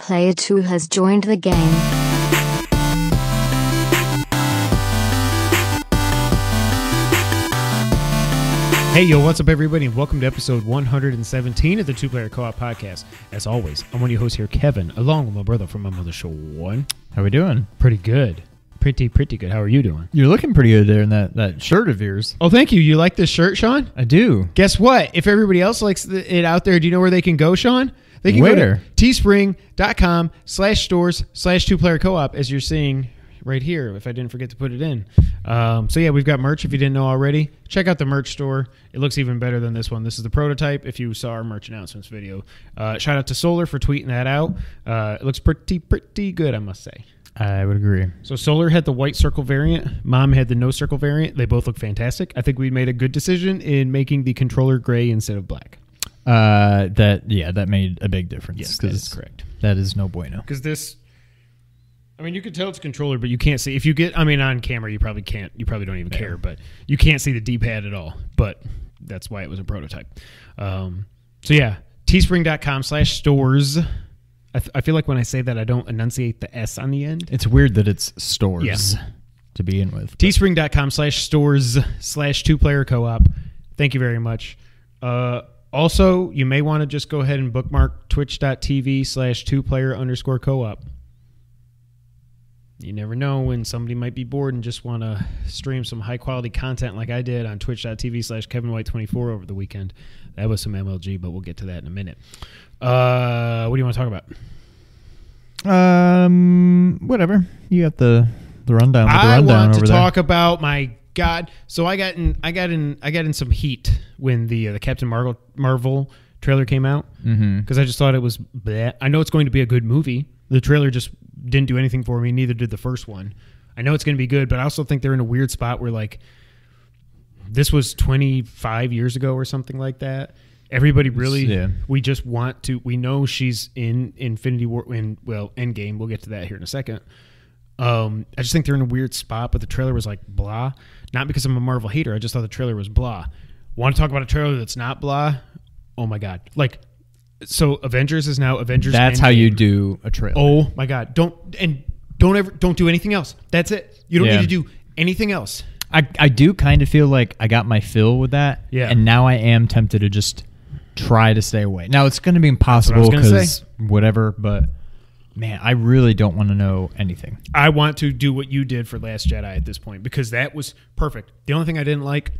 Player 2 has joined the game. Hey, yo, what's up, everybody, and welcome to episode 117 of the Two Player Co-op Podcast. As always, I'm one of your hosts here, Kevin, along with my brother from my mother, Sean. How we doing? Pretty good. Pretty good. How are you doing? You're looking pretty good there in that shirt of yours. Oh, thank you. You like this shirt, Sean? I do. Guess what? If everybody else likes it out there, do you know where they can go, Sean? They can Where? go to teespring.com/stores/2player-co-op, as you're seeing right here, if I didn't forget to put it in. So yeah, we've got merch if you didn't know already. Check out the merch store. It looks even better than this one. This is the prototype if you saw our merch announcements video. Shout out to Solar for tweeting that out. It looks pretty good, I must say. I would agree. So Solar had the white circle variant. Mom had the no circle variant. They both look fantastic. I think we made a good decision in making the controller gray instead of black. That made a big difference. Yes, that is correct. That is no bueno. Because this... I mean, you can tell it's a controller, but you can't see. If you get, on camera, you probably can't. You probably don't even care, but you can't see the D-pad at all. But that's why it was a prototype. So yeah, teespring.com/stores. I feel like when I say that, I don't enunciate the S on the end. It's weird that it's stores to begin with. Teespring.com/stores/2player-co-op. Thank you very much. Also, you may want to just go ahead and bookmark twitch.tv/2player_co-op. You never know when somebody might be bored and just want to stream some high-quality content like I did on twitch.tv/KevinWhite24 over the weekend. That was some MLG, but we'll get to that in a minute. What do you want to talk about? Whatever. You got the rundown. I want to talk about, my God. So I got in some heat when the Captain Marvel trailer came out because I just thought it was bleh. I know it's going to be a good movie. The trailer just didn't do anything for me. Neither did the first one. I know it's going to be good, but I also think they're in a weird spot where, like, this was 25 years ago or something like that. Everybody really, we just want to, we know she's in Infinity War, Endgame. We'll get to that here in a second. I just think they're in a weird spot, but the trailer was like blah. Not because I'm a Marvel hater. I just thought the trailer was blah. Want to talk about a trailer that's not blah? Oh my God. Like, so Avengers is now Avengers. That's Endgame. How you do a trailer. Oh my God. Don't do anything else. That's it. You don't need to do anything else. I do kind of feel like I got my fill with that. Yeah. And now I am tempted to just try to stay away. Now it's going to be impossible because whatever, but man, I really don't want to know anything. I want to do what you did for Last Jedi at this point because that was perfect. The only thing I didn't like,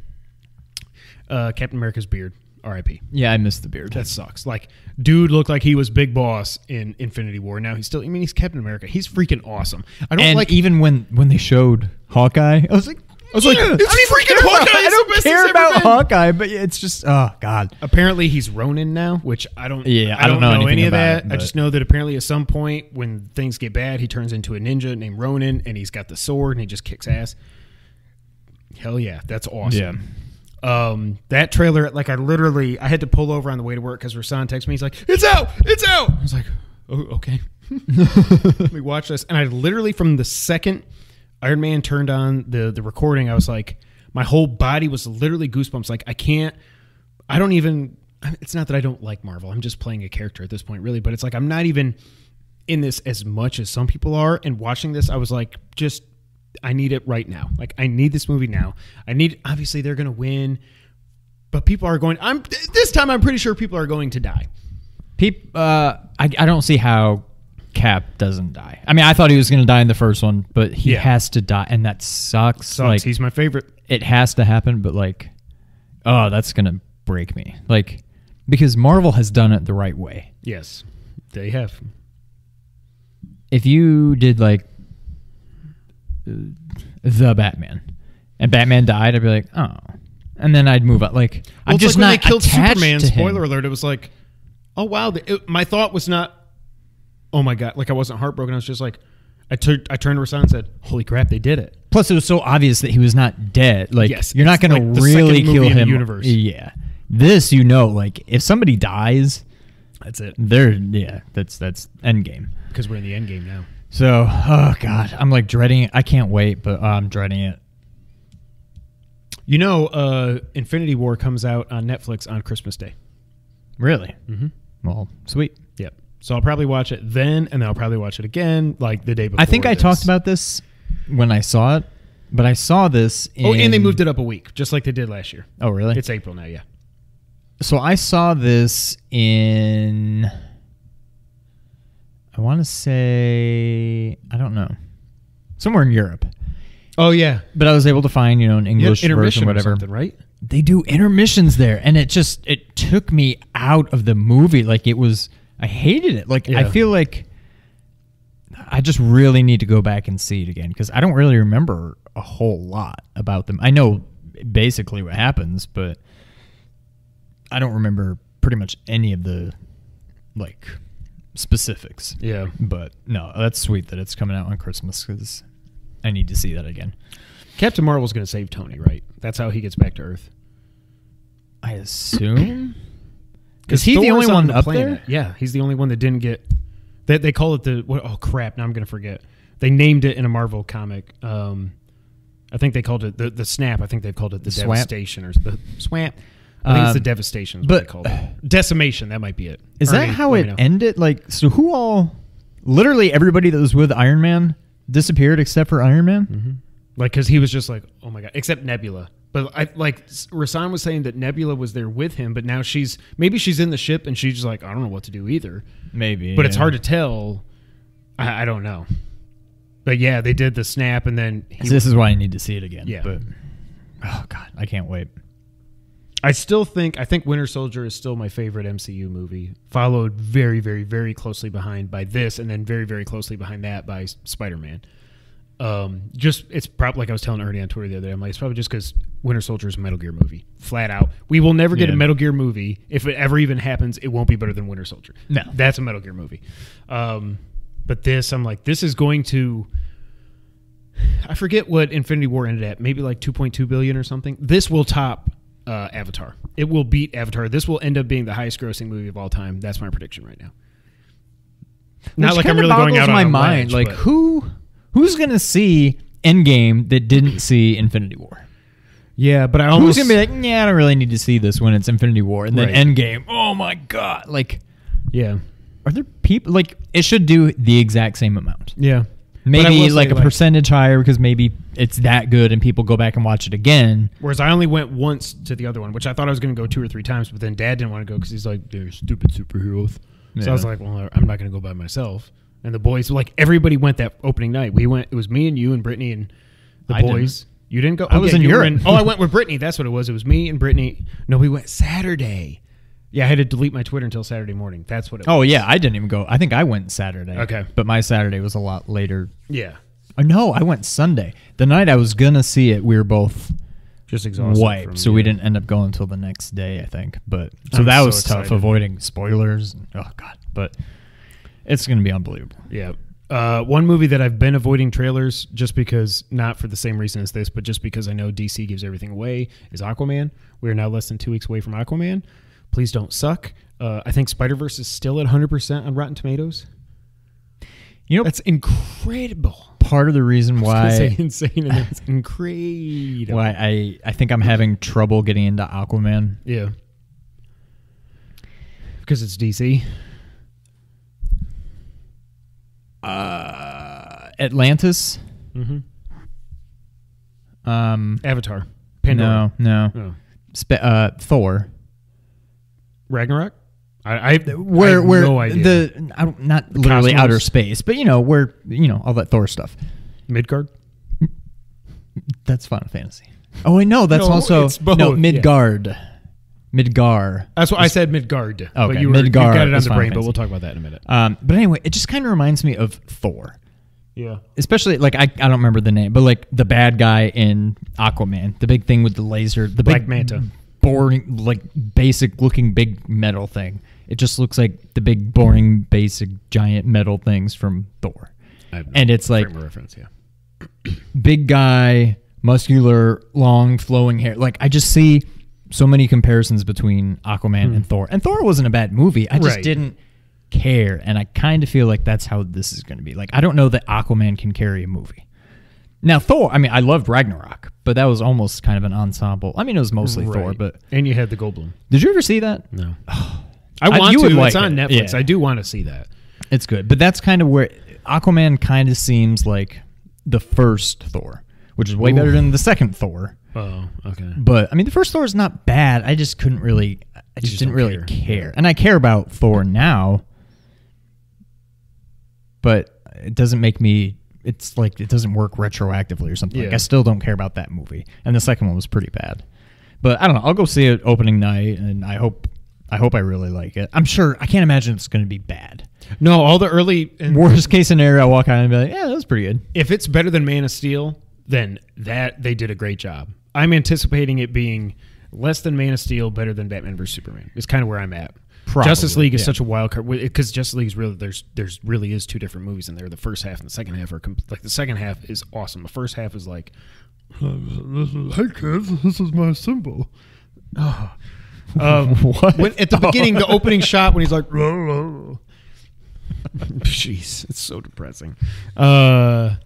Captain America's beard. R.I.P. Yeah, I missed the beard. That sucks. Like, dude looked like he was Big Boss in Infinity War. Now he's still, he's Captain America. He's freaking awesome. Even when they showed Hawkeye, I was like, it's freaking Hawkeye. I don't care about Hawkeye, but it's just, oh God. Apparently he's Ronin now, which I don't know any of that. I just know that apparently at some point when things get bad, he turns into a ninja named Ronin, and he's got the sword, and he just kicks ass. Hell yeah, that's awesome. Yeah. That trailer, like I had to pull over on the way to work because Rasan texted me. He's like, it's out. I was like, oh, okay. Let me watch this. And I literally, from the second Iron Man turned on the recording, I was like, my whole body was literally goosebumps. Like it's not that I don't like Marvel. I'm just playing a character at this point, really. But it's like, I'm not even in this as much as some people are. And watching this, I was like, I need it right now. Like, I need this movie now. Obviously they're going to win, but people are going, this time I'm pretty sure people are going to die. I don't see how Cap doesn't die. I mean, I thought he was going to die in the first one, but he has to die, and that sucks. Like, he's my favorite. It has to happen, but like, oh, that's going to break me. Like, because Marvel has done it the right way. Yes, they have. If you did like the Batman and Batman died, I'd be like, oh, and then I'd move on. Like, I'm just not attached to him. When they killed Superman, spoiler alert, it was like, oh wow. My thought was not, oh my God, like I wasn't heartbroken. I was just like, I turned to Rasan and said, holy crap, they did it. Plus, it was so obvious that he was not dead. Like, you're not going to really kill him. In the universe. Yeah, this, like if somebody dies, that's it. That's Endgame. Because we're in the Endgame now. So, oh God, I'm like dreading it. I can't wait, but I'm dreading it. You know, Infinity War comes out on Netflix on Christmas Day. Really? Mm-hmm. Well, sweet. Yep. So I'll probably watch it then, and then I'll probably watch it again like the day before. I think I talked about this when I saw it, but I saw this in... Oh, and they moved it up a week, just like they did last year. Oh, really? It's April now, yeah. So I saw this in... I want to say... I don't know. Somewhere in Europe. Oh, yeah. But I was able to find, an English version or whatever. Or something, right? They do intermissions there, and it took me out of the movie. Like, it was... I hated it. Like, I feel like I just really need to go back and see it again because I don't really remember a whole lot about them. I know basically what happens, but I don't remember pretty much any of the, like, specifics. Yeah. But, no, that's sweet that it's coming out on Christmas because I need to see that again. Captain Marvel's going to save Tony, right? That's how he gets back to Earth. I assume... Because he's the only one up there? Yeah, he's the only one that didn't get... They call it the... Oh, crap. Now I'm going to forget. They named it in a Marvel comic. I think they called it the Snap. I think they've called it the Devastation. Or the Swamp. I think it's the Devastation is what they called it. Decimation. That might be it. Is that how it ended? Like, so who all... Literally everybody that was with Iron Man disappeared except for Iron Man? Mm-hmm. Like, because he was just like, oh my God. Except Nebula. But Rasan was saying that Nebula was there with him, but now maybe she's in the ship and she's just like, I don't know what to do either. Maybe. But it's hard to tell. I don't know. But yeah, they did the Snap and then... This is why I need to see it again. Yeah. But, oh God, I can't wait. I think Winter Soldier is still my favorite MCU movie, followed very, very, very closely behind by this and then very, very closely behind that by Spider-Man. It's probably like I was telling Ernie on Twitter the other day. I'm like, it's probably just because Winter Soldier is a Metal Gear movie, flat out. We will never get a Metal Gear movie. If it ever even happens, it won't be better than Winter Soldier. No, that's a Metal Gear movie. But this, I'm like, this is going to. I forget what Infinity War ended at. Maybe like 2.2 billion or something. This will top Avatar. It will beat Avatar. This will end up being the highest grossing movie of all time. That's my prediction right now. Not like I'm really going out on my mind. Like Who's going to see Endgame that didn't see Infinity War? Yeah, but who's going to be like, yeah, I don't really need to see this when it's Infinity War. And then Endgame, oh my God. Like, yeah. Are there people, like, it should do the exact same amount. Yeah. Maybe like a percentage higher because maybe it's that good and people go back and watch it again. Whereas I only went once to the other one, which I thought I was going to go 2 or 3 times, but then Dad didn't want to go because he's like, they're stupid superheroes. Yeah. So I was like, well, I'm not going to go by myself. And the boys, like, everybody went that opening night. We went. It was me and you and Brittany and the boys. Didn't. You didn't go? I was in Europe. I went with Brittany. That's what it was. It was me and Brittany. No, we went Saturday. Yeah, I had to delete my Twitter until Saturday morning. That's what it was. Oh, yeah. I didn't even go. I think I went Saturday. Okay. But my Saturday was a lot later. Yeah. Oh, no, I went Sunday. The night I was going to see it, we were both just exhausted. Wiped. So we didn't end up going until the next day, I think. But so that was tough, avoiding spoilers. Oh, God. But it's going to be unbelievable. Yeah. One movie that I've been avoiding trailers just because, not for the same reason as this, but just because I know DC gives everything away, is Aquaman. We are now less than 2 weeks away from Aquaman. Please don't suck. I think Spider-Verse is still at 100% on Rotten Tomatoes. You know, that's incredible. Part of the reason why... I was going to say insane, and it's incredible. Why I think I'm having trouble getting into Aquaman. Yeah. Because it's DC. Atlantis. Mm-hmm. Avatar. Pandora. No. Oh. Thor. Ragnarok. I have no idea. Not literally Cosmos. Outer space, but where all that Thor stuff. Midgard. That's Final Fantasy. Oh wait, no, that's also Midgard. Yeah. Midgar. That's what I said, Midgard. Okay, but you got it on the brain, but we'll talk about that in a minute. But anyway, it just kind of reminds me of Thor. Yeah. Especially, like, I don't remember the name, but, like, the bad guy in Aquaman, the big thing with the laser, the Black big Manta. Boring, like, basic-looking big metal thing. It just looks like the big, boring, basic, giant metal things from Thor. And it's like, reference, yeah. Big guy, muscular, long, flowing hair. Like, I just see so many comparisons between Aquaman and Thor. And Thor wasn't a bad movie. I just didn't care. And I kind of feel like that's how this is going to be. Like, I don't know that Aquaman can carry a movie. Now, Thor, I mean, I loved Ragnarok, but that was almost kind of an ensemble. I mean, it was mostly Thor, but... And you had the Goldblum. Did you ever see that? No. I want you to. would It's like on it. Netflix. Yeah. I do want to see that. It's good. But that's kind of where Aquaman kind of seems like the first Thor, which is way better than the second Thor. Oh, okay. But I mean, the first Thor is not bad. I just couldn't really. I just didn't really care. And I care about Thor now, but it doesn't make me. It's like it doesn't work retroactively or something. Yeah. Like I still don't care about that movie. And the second one was pretty bad. But I don't know. I'll go see it opening night, and I hope I really like it. I'm sure. I can't imagine it's going to be bad. No, all the early Worst case scenario, I'll walk out and be like, yeah, that was pretty good. If it's better than Man of Steel, then that they did a great job. I'm anticipating it being less than Man of Steel, better than Batman vs Superman. Is kind of where I'm at. Probably, Justice League is such a wild card because Justice League is really there's really is two different movies in there. The first half and the second half are like the second half is awesome. The first half is like, hey kids, this is my symbol. What? At the beginning, the opening shot when he's like, jeez, it's so depressing. Yeah,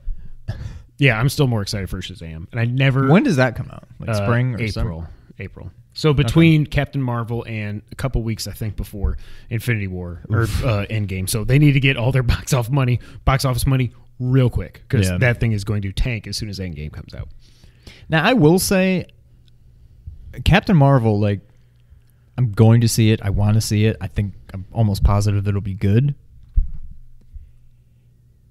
I'm still more excited for Shazam, and I never. When does that come out? Like spring or April. So between Captain Marvel and a couple weeks, I think, before Infinity War or Endgame. So they need to get all their box office money real quick because that thing is going to tank as soon as Endgame comes out. Now, I will say, Captain Marvel, like, I'm going to see it. I want to see it. I think I'm almost positive that it'll be good.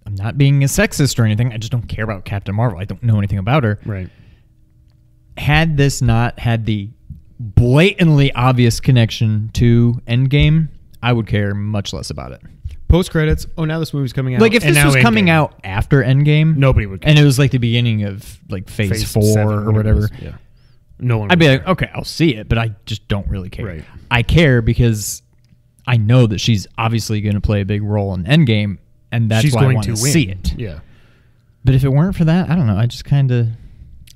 I'm not being a sexist or anything. I just don't care about Captain Marvel. I don't know anything about her. Right. Had this not had the blatantly obvious connection to Endgame, I would care much less about it. Post credits. Oh, now this movie's coming out. Like if this was coming out after Endgame, nobody would care. And it was like the beginning of like Phase 4 or whatever. Yeah. No one. I'd be like, okay, I'll see it, but I just don't really care. Right. I care because I know that she's obviously going to play a big role in Endgame, and that's why I want to see it. Yeah. But if it weren't for that, I don't know. I just kind of.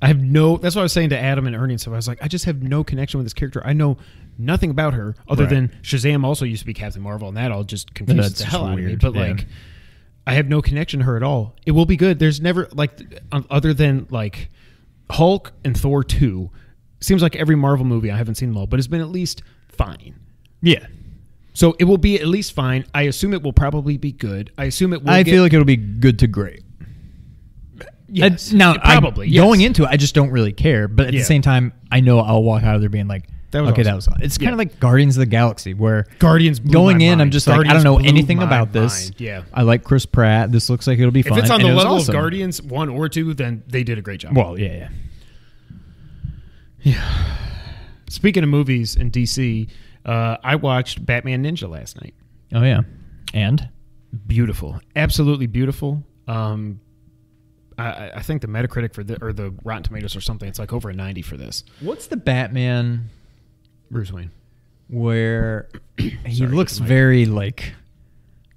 I have no. That's what I was saying to Adam and Ernie and stuff. I was like, I just have no connection with this character. I know nothing about her other than Shazam also used to be Captain Marvel, and that all just confused the hell out of me. But like, I have no connection to her at all. It will be good. There's never like other than like Hulk and Thor 2. Seems like every Marvel movie, I haven't seen them all, but it's been at least fine. Yeah. So it will be at least fine. I assume it will probably be good. I assume it will. I feel like it'll be good to great. Yes. Now, probably. Going into it, I just don't really care. But at the same time, I know I'll walk out of there being like, that was awesome. It's kind of like Guardians of the Galaxy, where Guardians going in, I'm just like, I don't know anything about this. Mind. Yeah. I like Chris Pratt. This looks like it'll be fun. If it's on the level of Guardians 1 or 2, then they did a great job. Well, yeah. Speaking of movies in DC, I watched Batman Ninja last night. Oh, yeah. And? Beautiful. Absolutely beautiful. I think the Metacritic or the Rotten Tomatoes or something, it's like over a 90 for this. What's the Batman Bruce Wayne where he looks very like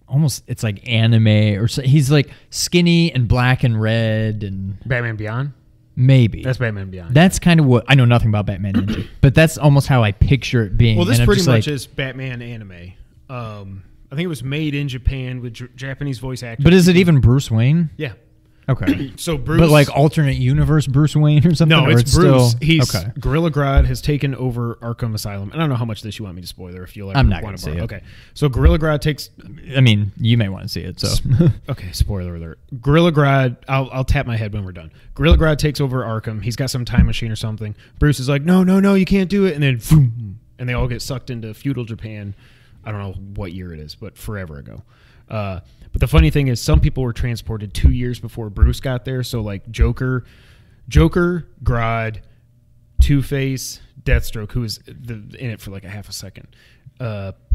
almost it's like anime or so, he's like skinny and black and red and Batman Beyond? Maybe. That's Batman Beyond. That's kind of what I know nothing about Batman Ninja, but that's almost how I picture it being. Well, this pretty much is Batman anime. I think it was made in Japan with Japanese voice actors. But is it even Bruce Wayne? Yeah. Okay. So Bruce, but like alternate universe Bruce Wayne or something? No, it's Bruce. Still, He's Gorilla Grodd has taken over Arkham Asylum. I don't know how much of this you want me to spoiler. If you'll ever I'm not want to see it. Okay. So Gorilla Grodd takes. I mean, you may want to see it. So okay, spoiler alert. Gorilla Grodd. I'll tap my head when we're done. Gorilla Grodd takes over Arkham. He's got some time machine or something. Bruce is like, no, you can't do it, and then boom, and they all get sucked into feudal Japan. I don't know what year it is, but forever ago. But the funny thing is some people were transported 2 years before Bruce got there. So like Joker, Grodd, Two-Face, Deathstroke, who is in it for like a half a second,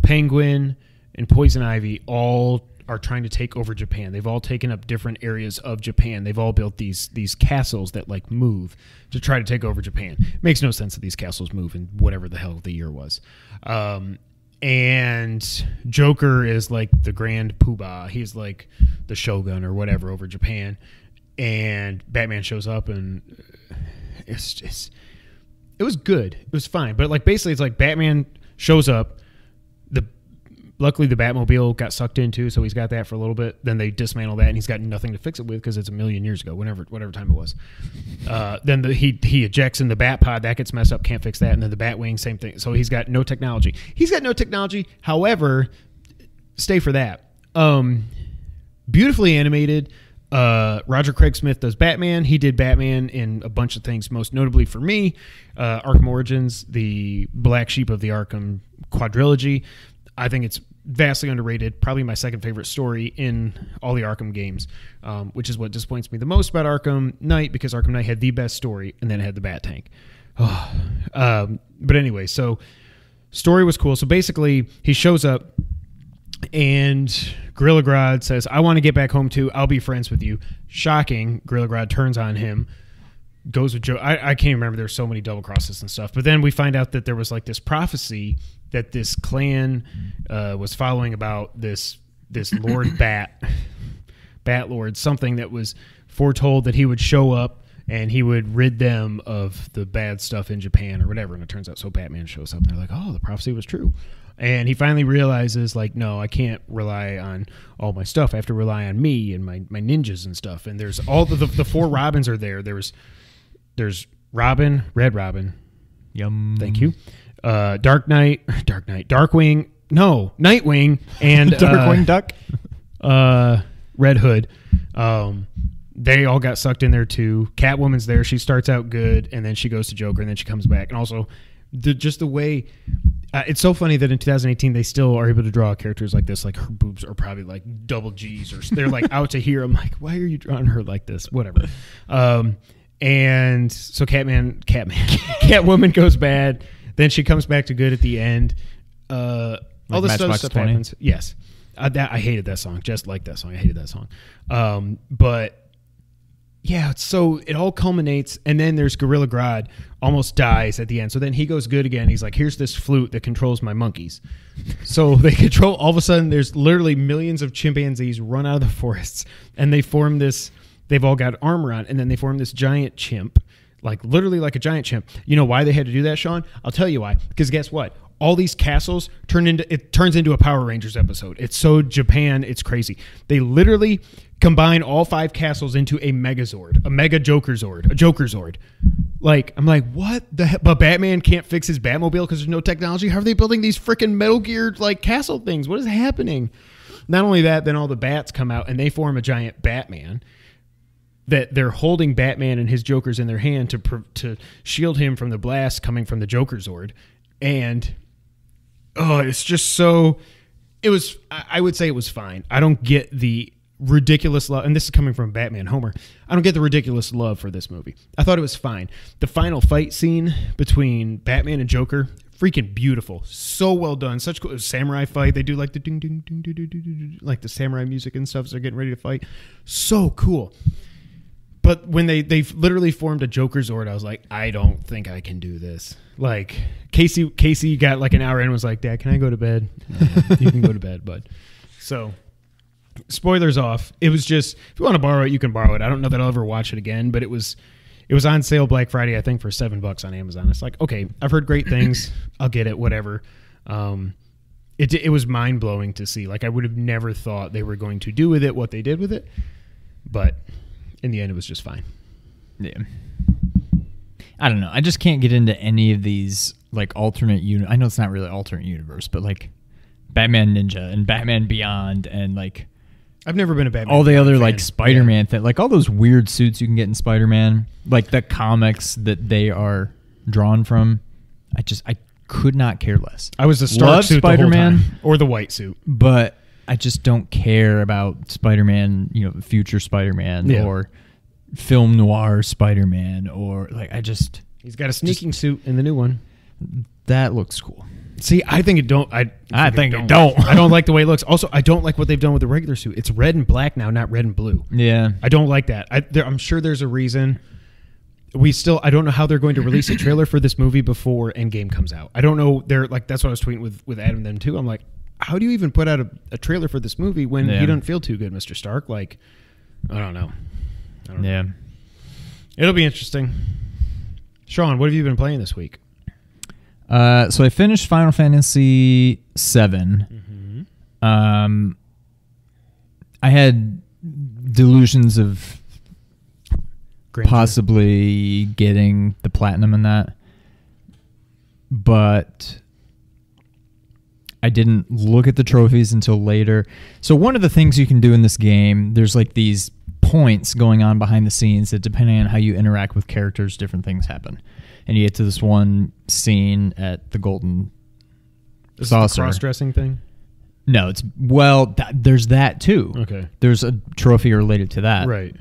Penguin, and Poison Ivy all are trying to take over Japan. They've all taken up different areas of Japan. They've all built these castles that like move to try to take over Japan. Makes no sense that these castles move in whatever the hell the year was. And Joker is like the grand poobah. He's like the shogun or whatever over Japan. And Batman shows up, and it was good. It was fine. But like basically, it's like Batman shows up. luckily the Batmobile got sucked in too, so he's got that for a little bit. Then they dismantle that, and he's got nothing to fix it with because it's a million years ago, whatever time it was. Then he ejects in the Bat Pod, that gets messed up, can't fix that, and then the Batwing, same thing. So he's got no technology. However, stay for that. Beautifully animated. Roger Craig Smith does Batman. He did Batman in a bunch of things, most notably for me, Arkham Origins, the black sheep of the Arkham quadrilogy. I think it's vastly underrated, probably my second favorite story in all the Arkham games, which is what disappoints me the most about Arkham Knight, because Arkham Knight had the best story, and then it had the Bat Tank. But anyway, so story was cool. So basically, he shows up, and Gorilla Grodd says, I want to get back home too. I'll be friends with you. Shocking. Gorilla Grodd turns on him, goes with Joe. I can't remember. There's so many double crosses and stuff. But then we find out that there was like this prophecy that this clan was following about this Lord Bat Lord, something that was foretold that he would show up and he would rid them of the bad stuff in Japan or whatever. And it turns out so Batman shows up and they're like, oh, the prophecy was true. And he finally realizes, like, no, I can't rely on all my stuff. I have to rely on me and my ninjas and stuff. And there's all the four Robins are there. There's Robin, Red Robin. Yum. Thank you. Nightwing, and Darkwing Duck. Red Hood. They all got sucked in there too. Catwoman's there. She starts out good, and then she goes to Joker, and then she comes back. And also, just the way it's so funny that in 2018 they still are able to draw characters like this. Like her boobs are probably like double G's, or they're like out to here. I'm like, why are you drawing her like this? Whatever. And so Catwoman goes bad. Then she comes back to good at the end. All this stuff happens. Yes. I hated that song. Just like that song. I hated that song. But yeah, so it all culminates, and then there's Gorilla Grodd almost dies at the end. So then he goes good again. He's like, here's this flute that controls my monkeys. So they control, all of a sudden there's literally millions of chimpanzees run out of the forests, and they form this, they've all got armor on, and then they form this giant chimp, like literally like a giant chimp. You know why they had to do that, Sean? I'll tell you why. Because guess what? All these castles turns into a Power Rangers episode. It's so Japan, it's crazy. They literally combine all 5 castles into a Megazord, a Mega Joker Zord. Like, I'm like, what the heck? But Batman can't fix his Batmobile because there's no technology. How are they building these freaking Metal Gear like castle things? What is happening? Not only that, then all the bats come out and they form a giant Batman. That they're holding Batman and his Jokers in their hand to shield him from the blast coming from the Joker Zord. And it's just so. It was. I would say it was fine. I don't get the ridiculous love, and this is coming from Batman Homer. I don't get the ridiculous love for this movie. I thought it was fine. The final fight scene between Batman and Joker, freaking beautiful, so well done, such cool samurai fight. They do like the ding ding ding ding ding ding, like the samurai music and stuff. So they're getting ready to fight. So cool. But when they've literally formed a Joker Zord, I was like, I don't think I can do this. Like Casey got like an hour in and was like, Dad, can I go to bed? You can go to bed, bud. So. Spoilers off. It was just, if you want to borrow it, you can borrow it. I don't know that I'll ever watch it again, but it was on sale Black Friday, I think, for $7 on Amazon. It's like, okay, I've heard great things. I'll get it, whatever. It was mind blowing to see. Like, I would have never thought they were going to do with it what they did with it, but in the end, it was just fine. Yeah. I don't know. I just can't get into any of these like alternate I know it's not really alternate universe, but like Batman Ninja and Batman Beyond and like. I've never been a Batman. All the other fan. Like Spider-Man thing, like all those weird suits you can get in Spider-Man, like the comics that they are drawn from. I could not care less. I was the Stark suit Spider-Man the whole time, or the white suit, but I just don't care about Spider-Man. You know, future Spider-Man or film noir Spider-Man, or like he's got a sneaking suit in the new one. That looks cool. See, I think it don't. I think it don't. I don't like the way it looks. Also, I don't like what they've done with the regular suit. It's red and black now, not red and blue. Yeah. I don't like that. I'm sure there's a reason. I don't know how they're going to release a trailer for this movie before Endgame comes out. I don't know. That's what I was tweeting with Adam and them too. I'm like, how do you even put out a trailer for this movie when you don't feel too good, Mr. Stark? Like, I don't know. Yeah. It'll be interesting. Sean, what have you been playing this week? So I finished Final Fantasy VII. Mm-hmm. I had delusions of possibly getting the platinum in that, but I didn't look at the trophies until later. So one of the things you can do in this game, there's like these points going on behind the scenes that, depending on how you interact with characters, different things happen. And you get to this one scene at the Golden Saucer. The cross-dressing thing? No, it's there's that too. Okay. There's a trophy related to that. Right.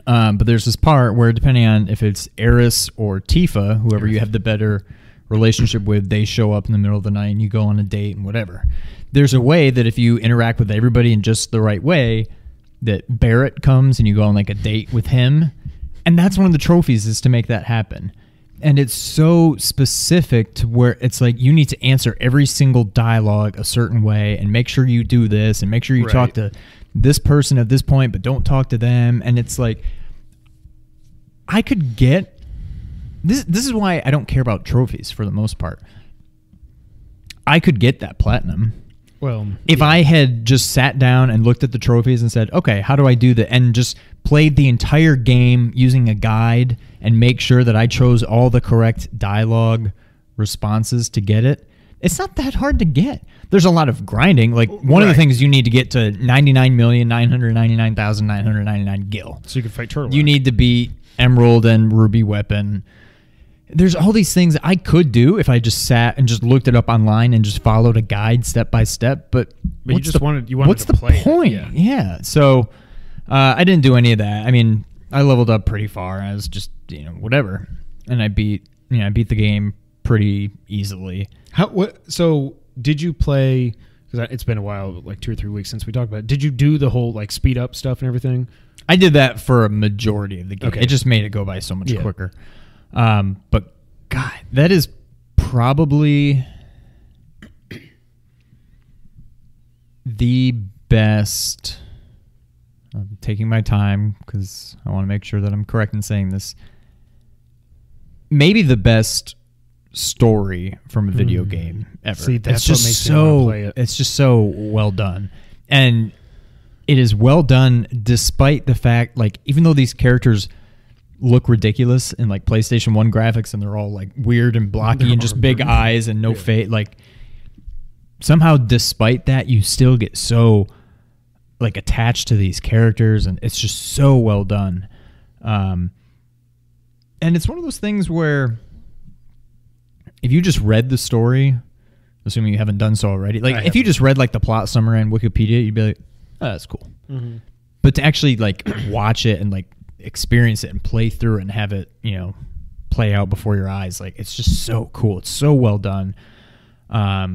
But there's this part where, depending on if it's Eris or Tifa, whoever you have the better relationship with, they show up in the middle of the night and you go on a date and whatever. There's a way that if you interact with everybody in just the right way, that Barrett comes and you go on like a date with him. And that's one of the trophies, is to make that happen. And it's so specific to where it's like you need to answer every single dialogue a certain way and make sure you do this and make sure you talk to this person at this point, but don't talk to them. And it's like, I could get this. This is why I don't care about trophies for the most part. I could get that platinum. Well, if I had just sat down and looked at the trophies and said, okay, how do I do that? And just played the entire game using a guide and make sure that I chose all the correct dialogue responses to get it. It's not that hard to get. There's a lot of grinding. Like one of the things, you need to get to 99,999,999 gil. So you can fight Turtle. You need to beat Emerald and Ruby Weapon. There's all these things I could do if I just sat and just looked it up online and just followed a guide step by step. But you just wanted to play. What's the point? Yeah. So I didn't do any of that. I mean, I leveled up pretty far. I was just, whatever, and I beat the game pretty easily. So did you play? Because it's been a while, like 2 or 3 weeks since we talked about it. Did you do the whole like speed up stuff and everything? I did that for a majority of the game. Okay. It just made it go by so much quicker. But God, that is probably the best. I'm taking my time because I want to make sure that I'm correct in saying this. Maybe the best story from a video game ever. See, that's what makes me want to play it. It's just so well done. And it is well done despite the fact, like, even though these characters look ridiculous in like PlayStation 1 graphics and they're all like weird and blocky and just big eyes and no face, like, somehow despite that you still get so like attached to these characters, and it's just so well done. And it's one of those things where if you just read the story, assuming you haven't done so already, like if you just read like the plot summary on Wikipedia, you'd be like, oh, that's cool. Mm-hmm. But to actually like watch it and like experience it and play through it and have it, play out before your eyes, like, it's just so cool. It's so well done. I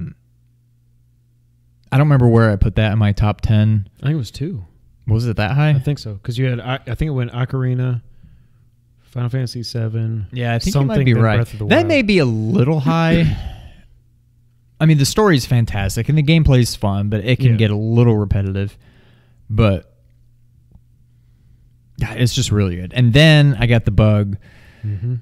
don't remember where I put that in my top 10. I think it was 2. Was it that high? I think so, because you had, I think it went Ocarina, Final Fantasy VII. Yeah, I think you might be right. That may be a little high. I mean, the story is fantastic and the gameplay is fun, but it can get a little repetitive. But it's just really good. And then I got the bug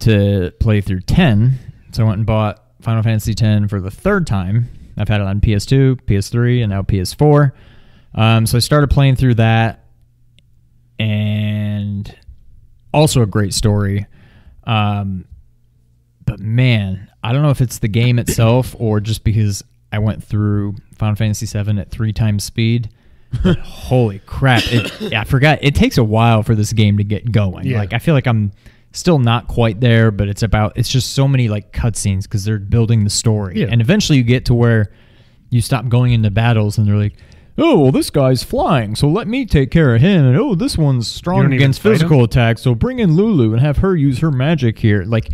to play through 10, so I went and bought Final Fantasy X for the 3rd time. I've had it on PS2, PS3, and now PS4. So I started playing through that, and also a great story. But man, I don't know if it's the game itself or just because I went through Final Fantasy VII at 3 times speed. But holy crap. I forgot. It takes a while for this game to get going. Yeah. Like, I feel like I'm still not quite there, but it's just so many like cutscenes because they're building the story. Yeah. And eventually you get to where you stop going into battles and they're like, oh, well, this guy's flying, so let me take care of him. And oh, this one's strong against physical attacks, so bring in Lulu and have her use her magic here. Like,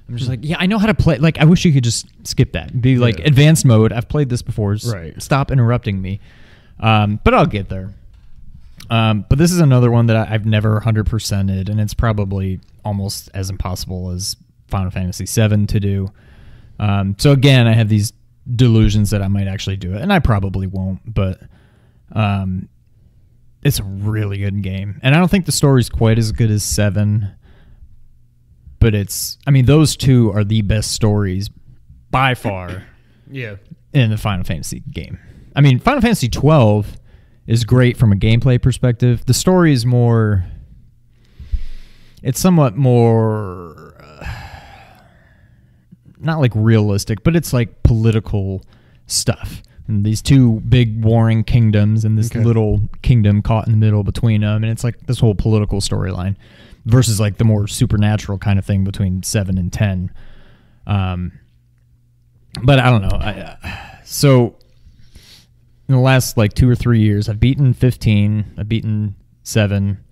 I'm just like, yeah, I know how to play. Like, I wish you could just skip that. Be like advanced mode. I've played this before. Just stop interrupting me. But I'll get there. But this is another one that I've never 100%ed, and it's probably almost as impossible as Final Fantasy VII to do. So again, I have these delusions that I might actually do it, and I probably won't, but it's a really good game. And I don't think the story's quite as good as 7, but those 2 are the best stories by far in the Final Fantasy game. I mean, Final Fantasy 12 is great from a gameplay perspective. The story is more... It's somewhat more... not like realistic, but it's like political stuff. And these two big warring kingdoms and this little kingdom caught in the middle between them. And it's like this whole political storyline versus like the more supernatural kind of thing between 7 and 10. But I don't know. So in the last like 2 or 3 years, I've beaten 15. I've beaten 7.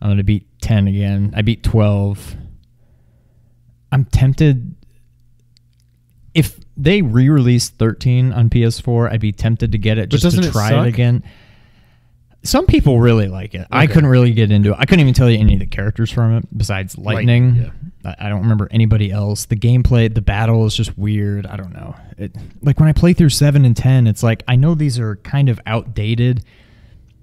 I'm going to beat 10 again. I beat 12. I'm tempted. If they re-release 13 on PS4, I'd be tempted to get it just to try it again. Some people really like it. Okay. I couldn't really get into it. I couldn't even tell you any of the characters from it besides Lightning. Yeah. I don't remember anybody else. The gameplay, the battle is just weird. I don't know. Like when I play through 7 and 10, it's like I know these are kind of outdated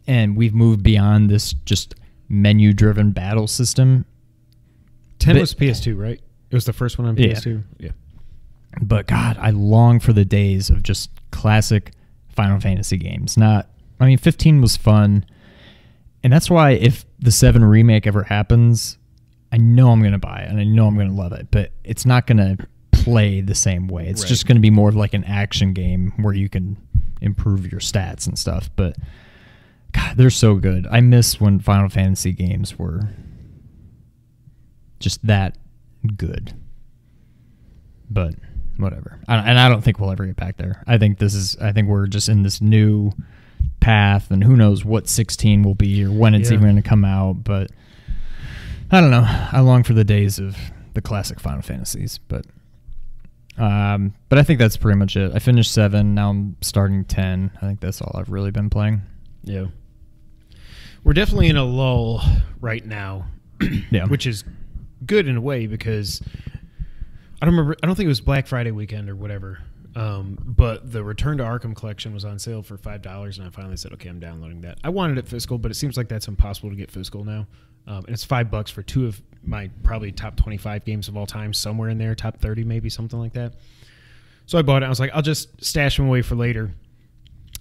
and we've moved beyond this just menu-driven battle system. 10 was PS2, right? It was the first one on PS2? Yeah. But God, I long for the days of just classic Final Fantasy games. 15 was fun. And that's why if the 7 remake ever happens, I know I'm going to buy it and I know I'm going to love it. But it's not going to play the same way. It's just going to be more of like an action game where you can improve your stats and stuff. But God, they're so good. I miss when Final Fantasy games were just that good. But whatever. And I don't think we'll ever get back there. I think we're just in this new path, and who knows what 16 will be or when it's even going to come out. But I don't know. I long for the days of the classic Final Fantasies. But I think that's pretty much it. I finished 7. Now I'm starting 10. I think that's all I've really been playing. Yeah. We're definitely in a lull right now, which is good in a way because I don't think it was Black Friday weekend or whatever, but the Return to Arkham collection was on sale for $5, and I finally said, okay, I'm downloading that. I wanted it physical, but it seems like that's impossible to get physical now. And it's $5 for 2 of my probably top 25 games of all time, somewhere in there, top 30 maybe, something like that. So I bought it. I was like, I'll just stash them away for later.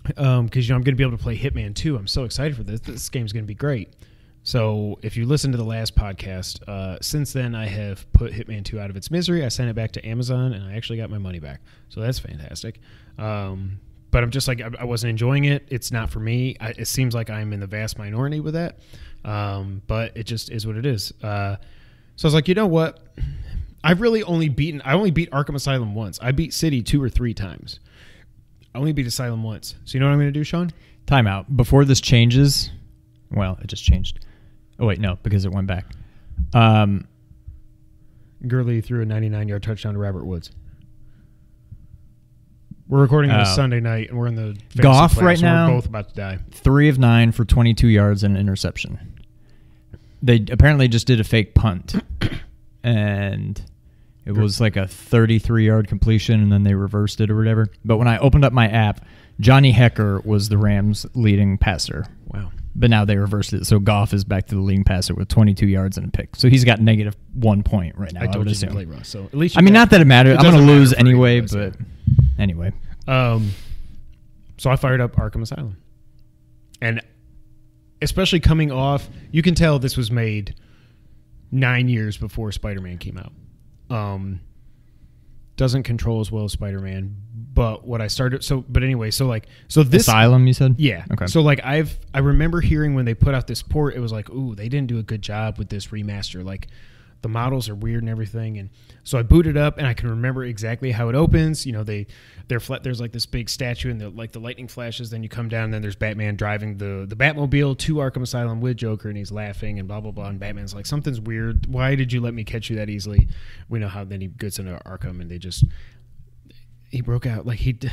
Because I'm going to be able to play Hitman 2. I'm so excited for this. This game's going to be great. So if you listen to the last podcast, since then I have put Hitman 2 out of its misery. I sent it back to Amazon, and I actually got my money back. So that's fantastic. But I'm just like, I wasn't enjoying it. It's not for me. It seems like I'm in the vast minority with that. But it just is what it is. So I was like, you know what? I only beat Arkham Asylum once. I beat City 2 or 3 times. I only beat Asylum once. So you know what I'm going to do, Sean? Time out. Before this changes, well, it just changed. Oh, wait, no, because it went back. Gurley threw a 99-yard touchdown to Robert Woods. We're recording on a Sunday night, and we're in the Goff playoffs, right now. We're both about to die. 3 of 9 for 22 yards and an interception. They apparently just did a fake punt, and it was like a 33-yard completion, and then they reversed it or whatever. But when I opened up my app, Johnny Hecker was the Rams' leading passer. Wow. But now they reversed it, so Goff is back to the leading passer with 22 yards and a pick. So he's got -1 point right now. I told you to play Russ, so at least not that it matters. I'm going to lose anyway, but anyway. So I fired up Arkham Asylum. And especially coming off, you can tell this was made 9 years before Spider-Man came out. Doesn't control as well as Spider-Man, but what I started so this Asylum, you said? Yeah. Okay. So like I remember hearing when they put out this port, it was like, ooh, they didn't do a good job with this remaster. Like the models are weird and everything, and so I booted up and I can remember exactly how it opens. You know, they're flat. There's like this big statue and the lightning flashes. Then you come down and then there's Batman driving the Batmobile to Arkham Asylum with Joker, and he's laughing and blah blah blah. And Batman's like, something's weird. Why did you let me catch you that easily? We know how. Then he gets into Arkham and he broke out. Like it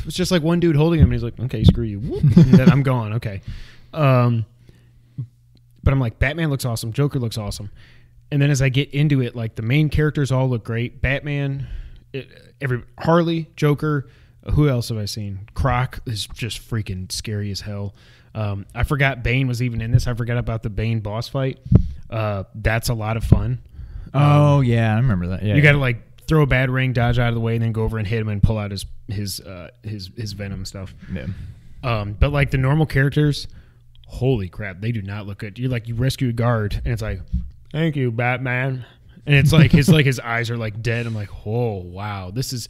was just like one dude holding him, and he's like, okay, screw you. And then I'm gone. Okay. But I'm like, Batman looks awesome. Joker looks awesome. And then as I get into it, like the main characters all look great. Batman, Harley, Joker. Who else have I seen? Croc is just freaking scary as hell. I forgot Bane was even in this. I forgot about the Bane boss fight. That's a lot of fun. Oh yeah, I remember that. Yeah, you got to like throw a batarang, dodge out of the way, and then go over and hit him and pull out his venom stuff. Yeah. But like the normal characters, holy crap, they do not look good. You rescue a guard, and it's like, thank you, Batman. And it's like his eyes are like dead. I'm like, oh wow, this is.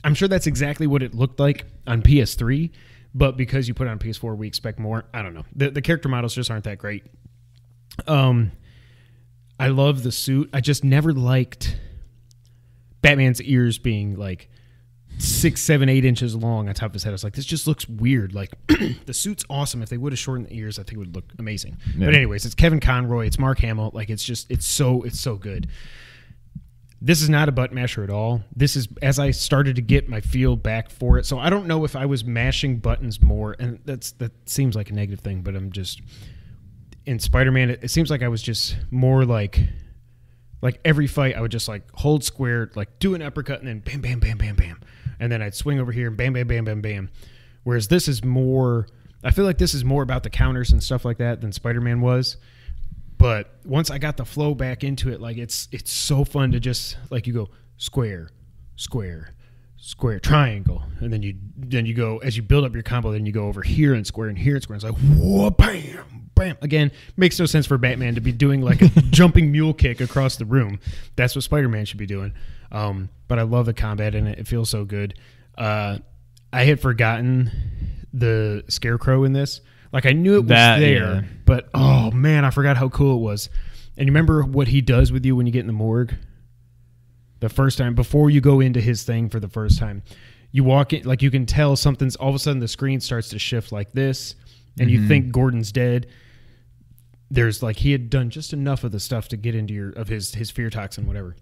I'm sure that's exactly what it looked like on PS3, but because you put it on PS4, we expect more. I don't know. The character models just aren't that great. I love the suit. I just never liked Batman's ears being like 6, 7, 8 inches long on top of his head. I was like, this just looks weird. Like the suit's awesome. If they would have shortened the ears, I think it would look amazing. Yeah. But anyways, it's Kevin Conroy. It's Mark Hamill. Like it's so good. This is not a button masher at all. This is as I started to get my feel back for it. So I don't know if I was mashing buttons more, and that seems like a negative thing, but I'm just in Spider-Man. It seems like I was just more like every fight I would just like hold square, like do an uppercut, and then bam, bam, bam, bam, bam, and then I'd swing over here and bam, bam, bam, bam, bam. Whereas this is more. I feel like this is more about the counters and stuff like that than Spider-Man was. But once I got the flow back into it, like it's so fun to just like you go square, square, square, triangle, and then you go as you build up your combo. Then you go over here and square and here and square. It's like whoa, bam, bam. Again, makes no sense for Batman to be doing like a jumping mule kick across the room. That's what Spider-Man should be doing. But I love the combat in it. It feels so good. I had forgotten the Scarecrow in this. Like I knew it was there, but oh man, I forgot how cool it was. And you remember what he does with you when you get in the morgue? The first time, before you go into his thing for the first time, you walk in, like you can tell something's, all of a sudden the screen starts to shift like this, and you think Gordon's dead. There's like, he had done just enough of the stuff to get into his fear toxin, whatever.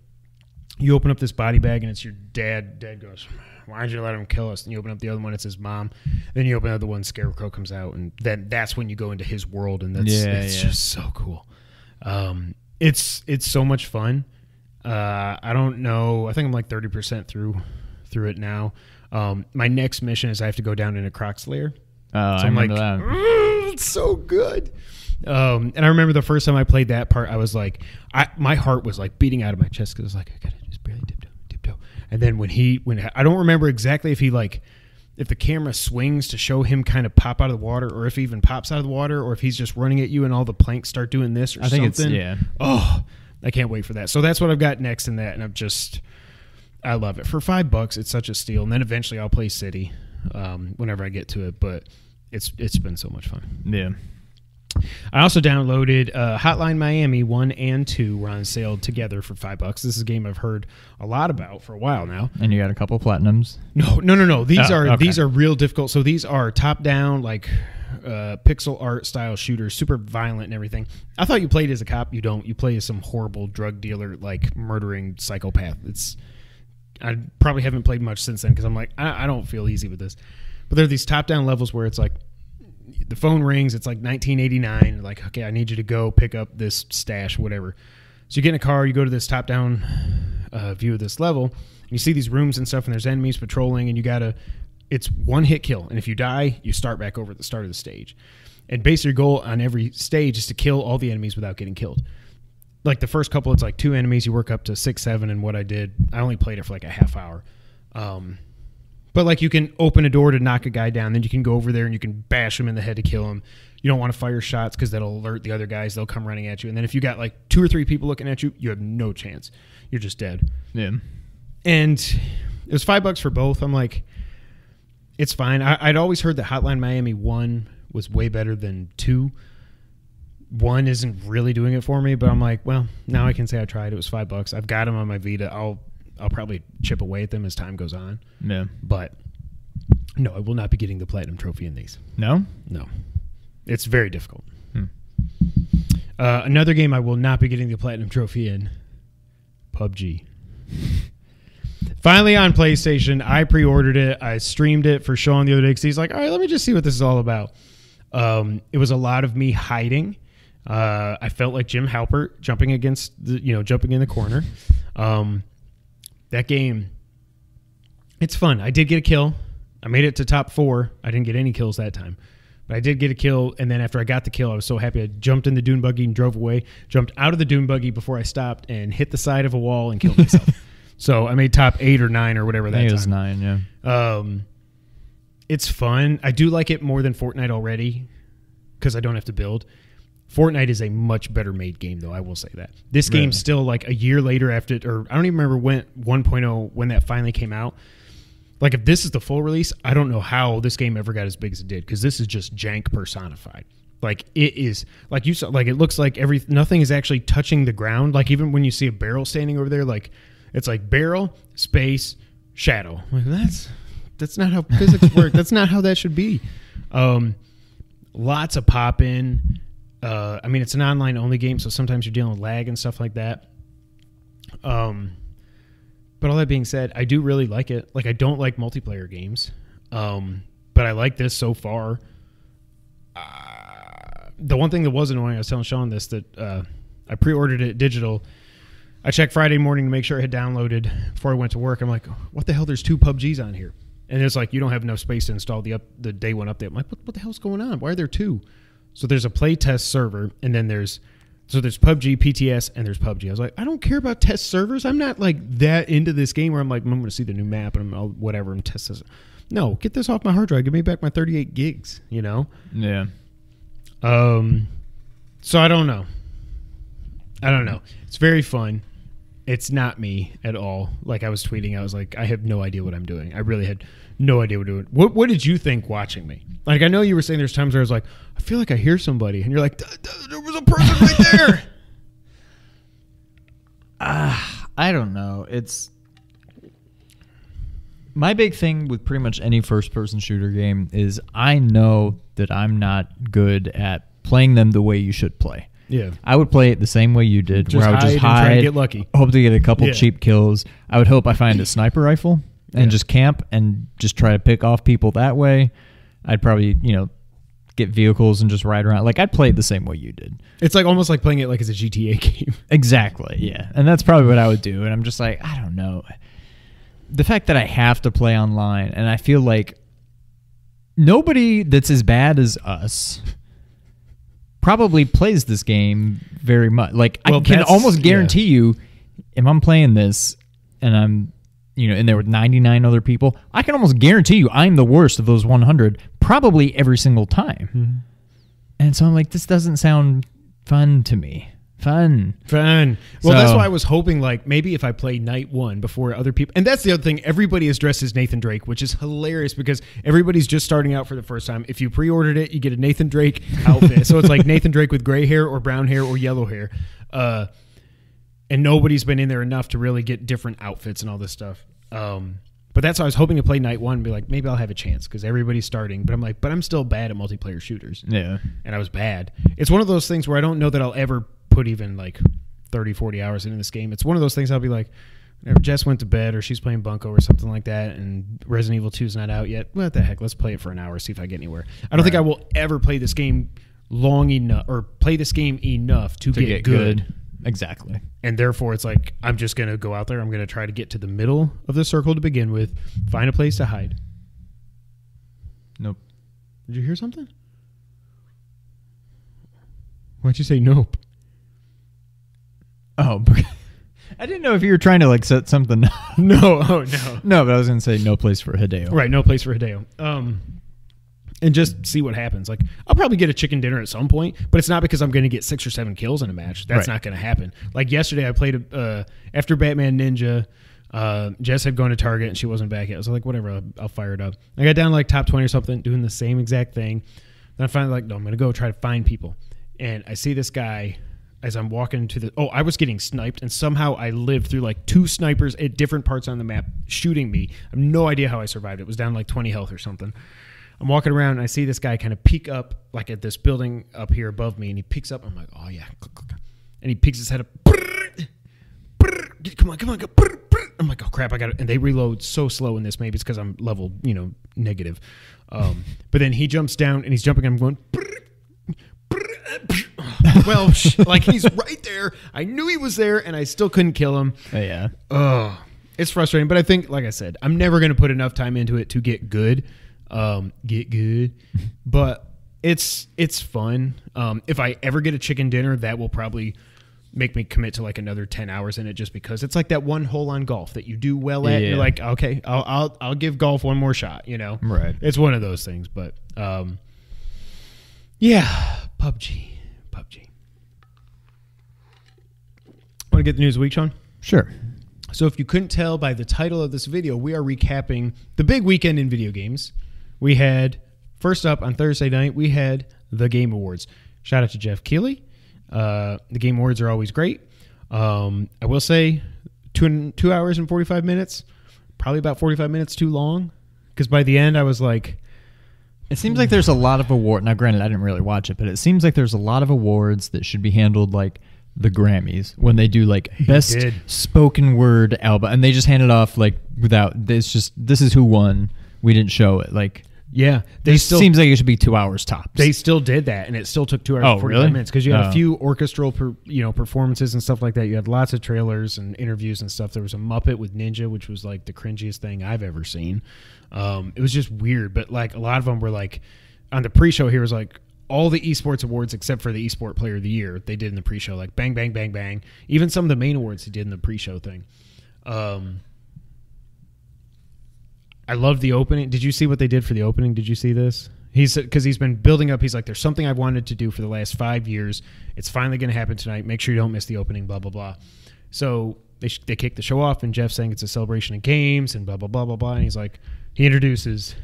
You open up this body bag and it's your dad. Dad goes, why'd you let him kill us? And you open up the other one, it's his mom. Then you open up the one, Scarecrow comes out, and then that's when you go into his world, and it's just so cool. It's so much fun. I don't know. I think I'm like 30% through it now. My next mission is I have to go down in a Croc's lair. So I remember that. It's so good. And I remember the first time I played that part, I was like, my heart was like beating out of my chest because I was like, I gotta just barely tiptoe. And then when I don't remember exactly if the camera swings to show him kind of pop out of the water, or if he even pops out of the water, or if he's just running at you and all the planks start doing this or something. I think it's. Oh, I can't wait for that. So that's what I've got next in that, and I love it. For $5, it's such a steal. And then eventually I'll play City whenever I get to it. But it's been so much fun. Yeah. I also downloaded Hotline Miami 1 and 2 were on sale together for $5. This is a game I've heard a lot about for a while now. And you got a couple platinums? No. These are real difficult. So these are top down, like pixel art style shooters, super violent and everything. I thought you played as a cop. You don't. You play as some horrible drug dealer, like murdering psychopath. I probably haven't played much since then because I'm like, I don't feel easy with this. But there are these top down levels where it's like, the phone rings, it's like 1989, like, okay, I need you to go pick up this stash, whatever. So you get in a car, you go to this top-down view of this level, and you see these rooms and stuff, and there's enemies patrolling, and it's one-hit kill, and if you die, you start back over at the start of the stage. And basically your goal on every stage is to kill all the enemies without getting killed. Like the first couple, it's like 2 enemies, you work up to 6, 7, and what I did, I only played it for like a half hour. But like you can open a door to knock a guy down, then you can go over there and you can bash him in the head to kill him. You don't want to fire shots because that'll alert the other guys. They'll come running at you. And then if you got like 2 or 3 people looking at you, you have no chance. You're just dead. Yeah. And it was $5 for both. I'm like, it's fine. I'd always heard that Hotline Miami 1 was way better than 2. 1 isn't really doing it for me, but I'm like, well, now I can say I tried. It was $5. I've got them on my Vita. I'll probably chip away at them as time goes on. Yeah. But no, I will not be getting the platinum trophy in these. No? No. It's very difficult. Another game I will not be getting the platinum trophy in, PUBG. Finally on PlayStation, I pre-ordered it. I streamed it for Sean the other day because he's like, all right, let me just see what this is all about. It was a lot of me hiding. I felt like Jim Halpert jumping in the corner. That game, it's fun. I did get a kill. I made it to top 4. I didn't get any kills that time. But I did get a kill, and then after I got the kill, I was so happy. I jumped in the dune buggy and drove away. Jumped out of the dune buggy before I stopped and hit the side of a wall and killed myself. So I made top 8 or 9 or whatever that time. It was 9, yeah. It's fun. I do like it more than Fortnite already because I don't have to build. Fortnite is a much better made game, though. I will say that. This game's still like a year later after, or I don't even remember when 1.0 when that finally came out. Like if this is the full release, I don't know how this game ever got as big as it did because this is just jank personified. Like it is, like you saw, like it looks like nothing is actually touching the ground. Like even when you see a barrel standing over there, like it's like barrel, space, shadow. Like that's not how physics work. That's not how that should be. Lots of pop in. I mean, it's an online only game, so sometimes you're dealing with lag and stuff like that. But all that being said, I do really like it. Like, I don't like multiplayer games, but I like this so far. The one thing that was annoying, I was telling Sean this, that I pre-ordered it digital. I checked Friday morning to make sure it had downloaded before I went to work. I'm like, what the hell? There's 2 PUBGs on here. And it's like, you don't have enough space to install the day one update. I'm like, what the hell's going on? Why are there 2? So there's a playtest server, and then there's PUBG, PTS, and there's PUBG. I was like, I don't care about test servers. I'm not like that into this game where I'm like, I'm going to see the new map and whatever and test this. No, get this off my hard drive. Give me back my 38 gigs, you know? Yeah. So I don't know. It's very fun. It's not me at all. Like I was tweeting, I was like, I have no idea what I'm doing. I really had no idea what I'm doing. What did you think watching me? Like, I know you were saying there's times where I was like, I feel like I hear somebody. And you're like, there was a person right there. I don't know. It's my big thing with pretty much any first-person shooter game is I know that I'm not good at playing them the way you should play. Yeah, I would play it the same way you did, where I would just hide and try to get lucky. Hope to get a couple cheap kills. I would hope I find a sniper rifle and just camp and just try to pick off people that way. I'd probably, get vehicles and just ride around. Like, I'd play it the same way you did. It's like almost like playing it like it's a GTA game. Exactly, yeah. And that's probably what I would do. And I'm just like, I don't know. The fact that I have to play online, and I feel like nobody that's as bad as us probably plays this game very much. Like, I can almost guarantee you, if I'm playing this and I'm in there with 99 other people, I can almost guarantee you I'm the worst of those 100 probably every single time. Mm-hmm. And so I'm like, this doesn't sound fun to me. Fun. Well, that's why I was hoping, like, maybe if I play night 1 before other people. And that's the other thing. Everybody is dressed as Nathan Drake, which is hilarious because everybody's just starting out for the first time. If you pre-ordered it, you get a Nathan Drake outfit. So it's like Nathan Drake with gray hair or brown hair or yellow hair. And nobody's been in there enough to really get different outfits and all this stuff. But that's why I was hoping to play night 1 and be like, maybe I'll have a chance because everybody's starting. But I'm like, I'm still bad at multiplayer shooters. Yeah. And I was bad. It's one of those things where I don't know that I'll ever put even like 30, 40 hours into this game. It's one of those things I'll be like, Jess went to bed or she's playing Bunko or something like that and Resident Evil 2 is not out yet. What the heck? Let's play it for an hour, see if I get anywhere. I don't think I will ever play this game long enough or play this game enough to get good. Exactly. And therefore, it's like, I'm just going to go out there. I'm going to try to get to the middle of the circle to begin with, find a place to hide. Nope. Did you hear something? Why'd you say nope? Oh, I didn't know if you were trying to like set something up. No. No, but I was going to say no place for Hideo. Right, no place for Hideo. And just see what happens. Like, I'll probably get a chicken dinner at some point, but it's not because I'm going to get 6 or 7 kills in a match. That's not going to happen. Like yesterday, I played after Batman Ninja. Jess had gone to Target and she wasn't back yet. I was like, whatever, I'll fire it up. I got down like top 20 or something, doing the same exact thing. Then I finally like, no, I'm going to go try to find people. And I see this guy as I'm walking to the... Oh, I was getting sniped, and somehow I lived through like 2 snipers at different parts on the map shooting me. I have no idea how I survived. It was down like 20 health or something. I'm walking around, and I see this guy kind of peek up like at this building up here above me, and he peeks up. I'm like, oh, yeah. And he peeks his head up. Come on. I'm like, oh, crap, I got it. And they reload so slow in this. Maybe it's because I'm level, negative. But then he jumps down, and he's jumping, and I'm going... Well, like he's right there. I knew he was there, and I still couldn't kill him. Oh, yeah. Oh, it's frustrating. But I think, like I said, I'm never going to put enough time into it to get good. But It's fun. If I ever get a chicken dinner, that will probably make me commit to like another 10 hours in it, just because it's like that one hole on golf that you do well at. And you're like, okay, I'll give golf one more shot, you know? Right. It's one of those things, but yeah, PUBG. Want to get the news of the week, Sean? Sure. So if you couldn't tell by the title of this video, we are recapping the big weekend in video games. We had, first up on Thursday night, we had the Game Awards. Shout out to Jeff Keighley. The Game Awards are always great. I will say 2 hours and 45 minutes, probably about 45 minutes too long, because by the end I was like... It seems like there's a lot of awards. Now, granted, I didn't really watch it, but it seems like there's a lot of awards that should be handled like the Grammys, when they do like best spoken word album, and they just hand it off like without, it's just, this is who won, we didn't show it. Like, yeah, it seems like it should be 2 hours tops. They still did that, and it still took 2 hours and 45 minutes, because you had a few orchestral performances and stuff like that. You had lots of trailers and interviews and stuff. There was a Muppet with Ninja, which was like the cringiest thing I've ever seen. It was just weird, but like a lot of them were like, on the pre-show here was like all the esports awards except for the esport player of the year they did in the pre-show, like bang, bang, bang, bang. Even some of the main awards he did in the pre-show thing. I love the opening. Did you see what they did for the opening? Did you see this? He said, because he's been building up, he's like, there's something I've wanted to do for the last 5 years. It's finally going to happen tonight. Make sure you don't miss the opening, blah, blah, blah. So they kick the show off, and Jeff's saying it's a celebration of games and blah, blah, blah, blah, blah. And he's like, he introduces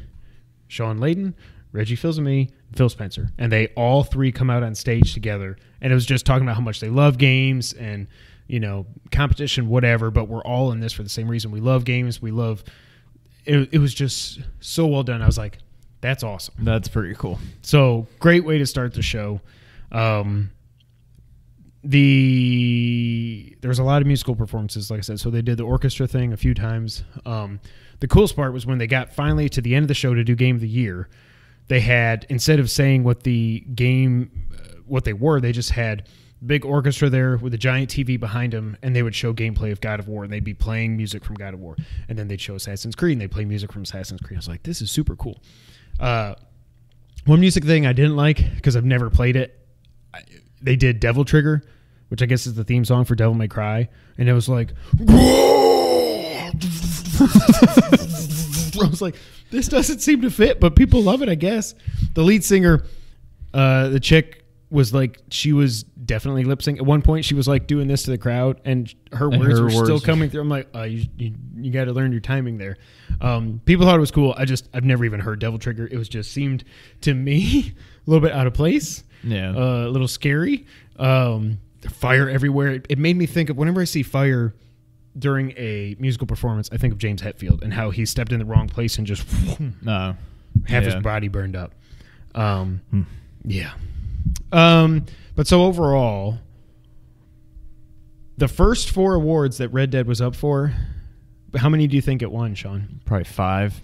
Sean Layden, Reggie Fils-Aimé, Phil Spencer, and they all three come out on stage together, and it was just talking about how much they love games and, you know, competition, whatever, but we're all in this for the same reason. We love games. We love it. It was just so well done. I was like, that's awesome. That's pretty cool. So great way to start the show. There was a lot of musical performances, like I said. So they did the orchestra thing a few times. The coolest part was when they got finally to the end of the show to do Game of the Year. They had, instead of saying what the game, what they were, they just had big orchestra there with a giant TV behind them, and they would show gameplay of God of War, and they'd be playing music from God of War. And then they'd show Assassin's Creed, and they'd play music from Assassin's Creed. I was like, this is super cool. One music thing I didn't like, because I've never played it, they did Devil Trigger, which I guess is the theme song for Devil May Cry, and it was like... I was like, this doesn't seem to fit, but people love it, I guess. The lead singer, the chick, was like, she was definitely lip sync. At one point, she was like doing this to the crowd, and her words were still coming through. I'm like, you got to learn your timing there. People thought it was cool. I've never even heard Devil Trigger. It was just seemed to me a little bit out of place. Yeah, a little scary. Fire everywhere. It made me think of, whenever I see fire during a musical performance, I think of James Hetfield and how he stepped in the wrong place and just half his body burned up. Yeah. But so overall, the first 4 awards that Red Dead was up for, how many do you think it won, Sean? Probably 5.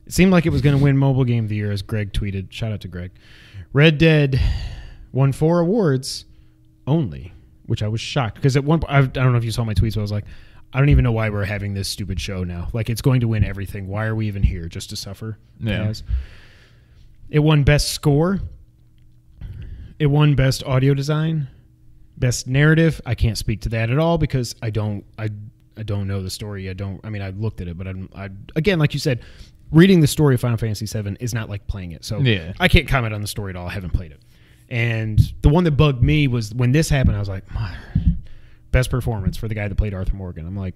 It seemed like it was going to win Mobile Game of the Year, as Greg tweeted. Shout out to Greg. Red Dead won 4 awards only, which I was shocked, because at one point, I don't know if you saw my tweets, but I was like, I don't even know why we're having this stupid show now. Like, it's going to win everything. Why are we even here? Just to suffer? Yeah. It won Best Score. It won Best Audio Design. Best Narrative. I can't speak to that at all, because I don't know the story. I looked at it, but again, like you said, reading the story of Final Fantasy VII is not like playing it. So yeah. I can't comment on the story at all. I haven't played it. And the one that bugged me was when this happened, I was like, best performance for the guy that played Arthur Morgan. I'm like,